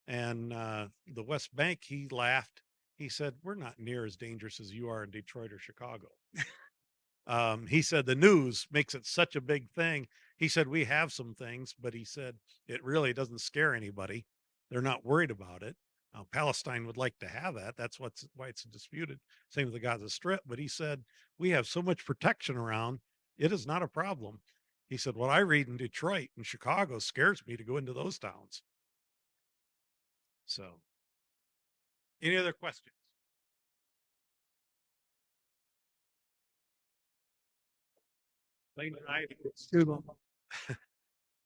And the West Bank, he laughed. He said, we're not near as dangerous as you are in Detroit or Chicago. He said the news makes it such a big thing. He said, we have some things, but he said, it really doesn't scare anybody. They're not worried about it. Palestine would like to have that. That's why it's disputed. Same with the Gaza Strip. But he said, we have so much protection around. It is not a problem. He said, what I read in Detroit and Chicago scares me to go into those towns. So, any other questions? Plane ride.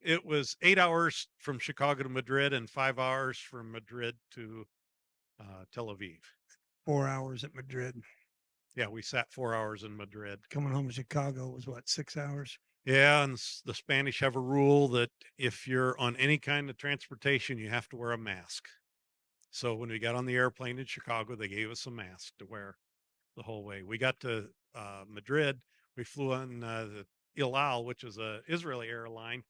It was 8 hours from Chicago to Madrid and 5 hours from Madrid to Tel Aviv. 4 hours at Madrid. Yeah, we sat 4 hours in Madrid. Coming home to Chicago was what, 6 hours? Yeah, and the Spanish have a rule that if you're on any kind of transportation, you have to wear a mask. So when we got on the airplane in Chicago, they gave us a mask to wear the whole way. We got to Madrid. We flew on the El Al, which is a Israeli airline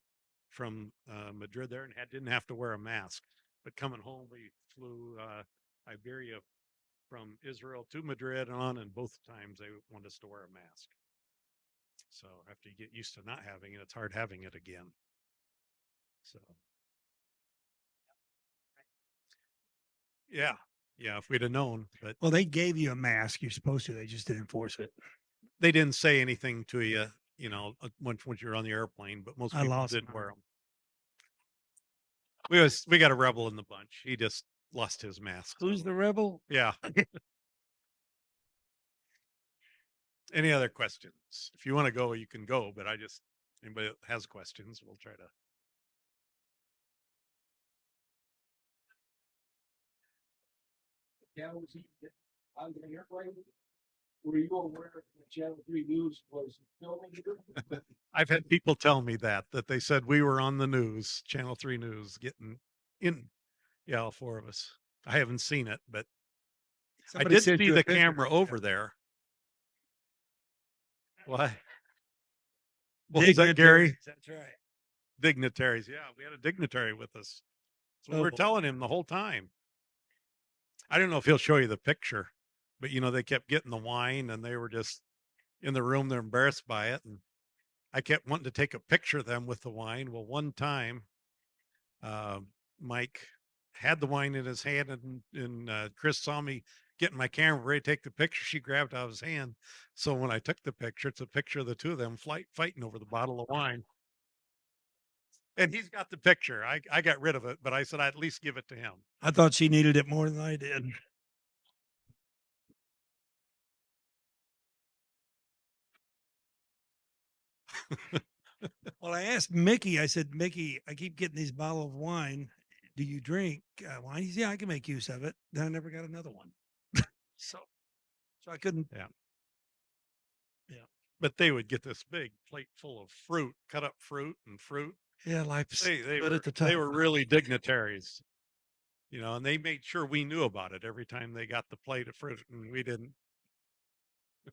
from Madrid there, and didn't have to wear a mask. But coming home, we flew Iberia from Israel to Madrid on, and both times they want us to wear a mask. So after you get used to not having it, it's hard having it again. So yeah, if we'd have known, but Well, they gave you a mask. You're supposed to. They just didn't enforce it. they didn't say anything to you, once you're on the airplane. But most I people lost did mine. wear them. We got a rebel in the bunch. He just lost his mask. Who's the rebel? Yeah. Any other questions? If you want to go, you can go. But anybody that has questions, we'll try to. Channel was even on the airplane? Were you aware that Channel 3 News was filming you? I've had people tell me that they said we were on the news, Channel 3 News, getting in. Yeah, all four of us. I haven't seen it, but Somebody I did sent see you a the picture. camera over there. What? What was that, Gary? Dignitaries, that's right. Dignitaries. Yeah, we had a dignitary with us. So we Oh, were boy. telling him the whole time. I don't know if he'll show you the picture, but they kept getting the wine and they were just in the room. They're embarrassed by it. And I kept wanting to take a picture of them with the wine. Well, one time, uh, Mike had the wine in his hand and Chris saw me getting my camera ready to take the picture. She grabbed it out of his hand. So when I took the picture, it's a picture of the two of them fighting over the bottle of wine. And he's got the picture. I got rid of it, but I said I'd at least give it to him. I thought she needed it more than I did. Well, I asked Mickey, I said, Mickey, I keep getting these bottle of wine. Do you drink wine? He said, yeah, I can make use of it. Then I never got another one. so I couldn't. Yeah. Yeah. But they would get this big plate full of fruit, cut up fruit and fruit. Yeah, life's They good were at the top. they were really dignitaries, and they made sure we knew about it every time they got the plate of fruit and we didn't.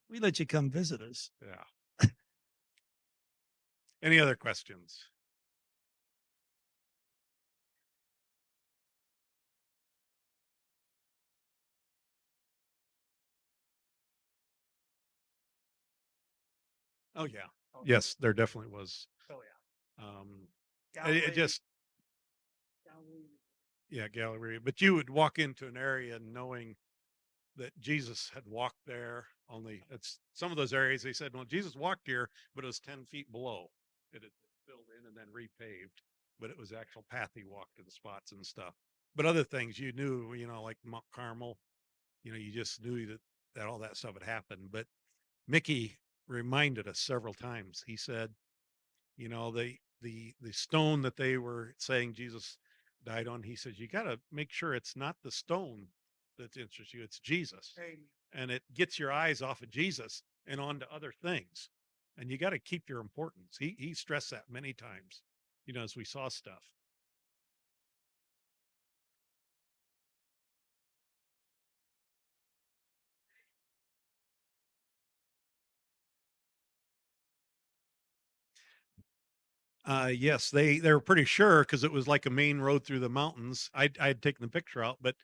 We let you come visit us. Yeah. Any other questions? Oh yeah. Yes, there definitely was. Oh It just, yeah, Galilee. But you would walk into an area knowing that Jesus had walked there. Only it's some of those areas they said, well, Jesus walked here, but it was 10 feet below. It had filled in and then repaved, but it was the actual path he walked to the spots and stuff. But other things you knew, like Mount Carmel, you just knew that all that stuff had happened. But Mickey reminded us several times. He said, the stone that they were saying Jesus died on, he says, you got to make sure it's not the stone that interests you, it's Jesus. And it gets your eyes off of Jesus and onto other things. And you got to keep your importance. He stressed that many times, as we saw stuff. Yes, they were pretty sure because it was like a main road through the mountains. I'd taken the picture out, but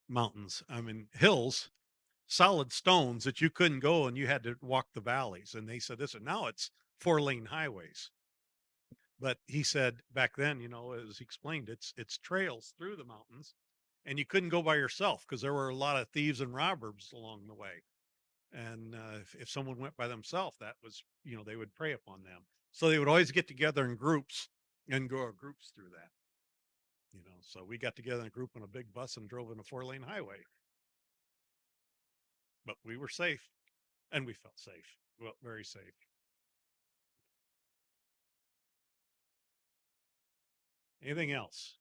mountains, I mean hills, solid stones that you couldn't go and you had to walk the valleys. And they said this, and now it's 4-lane highways. But he said back then, as he explained, it's trails through the mountains, and you couldn't go by yourself because there were a lot of thieves and robbers along the way. And if someone went by themselves, that was, they would prey upon them. So they would always get together in groups and go groups through that. So we got together in a group on a big bus and drove in a 4-lane highway. But we were safe, and we felt safe. Well, very safe. Anything else?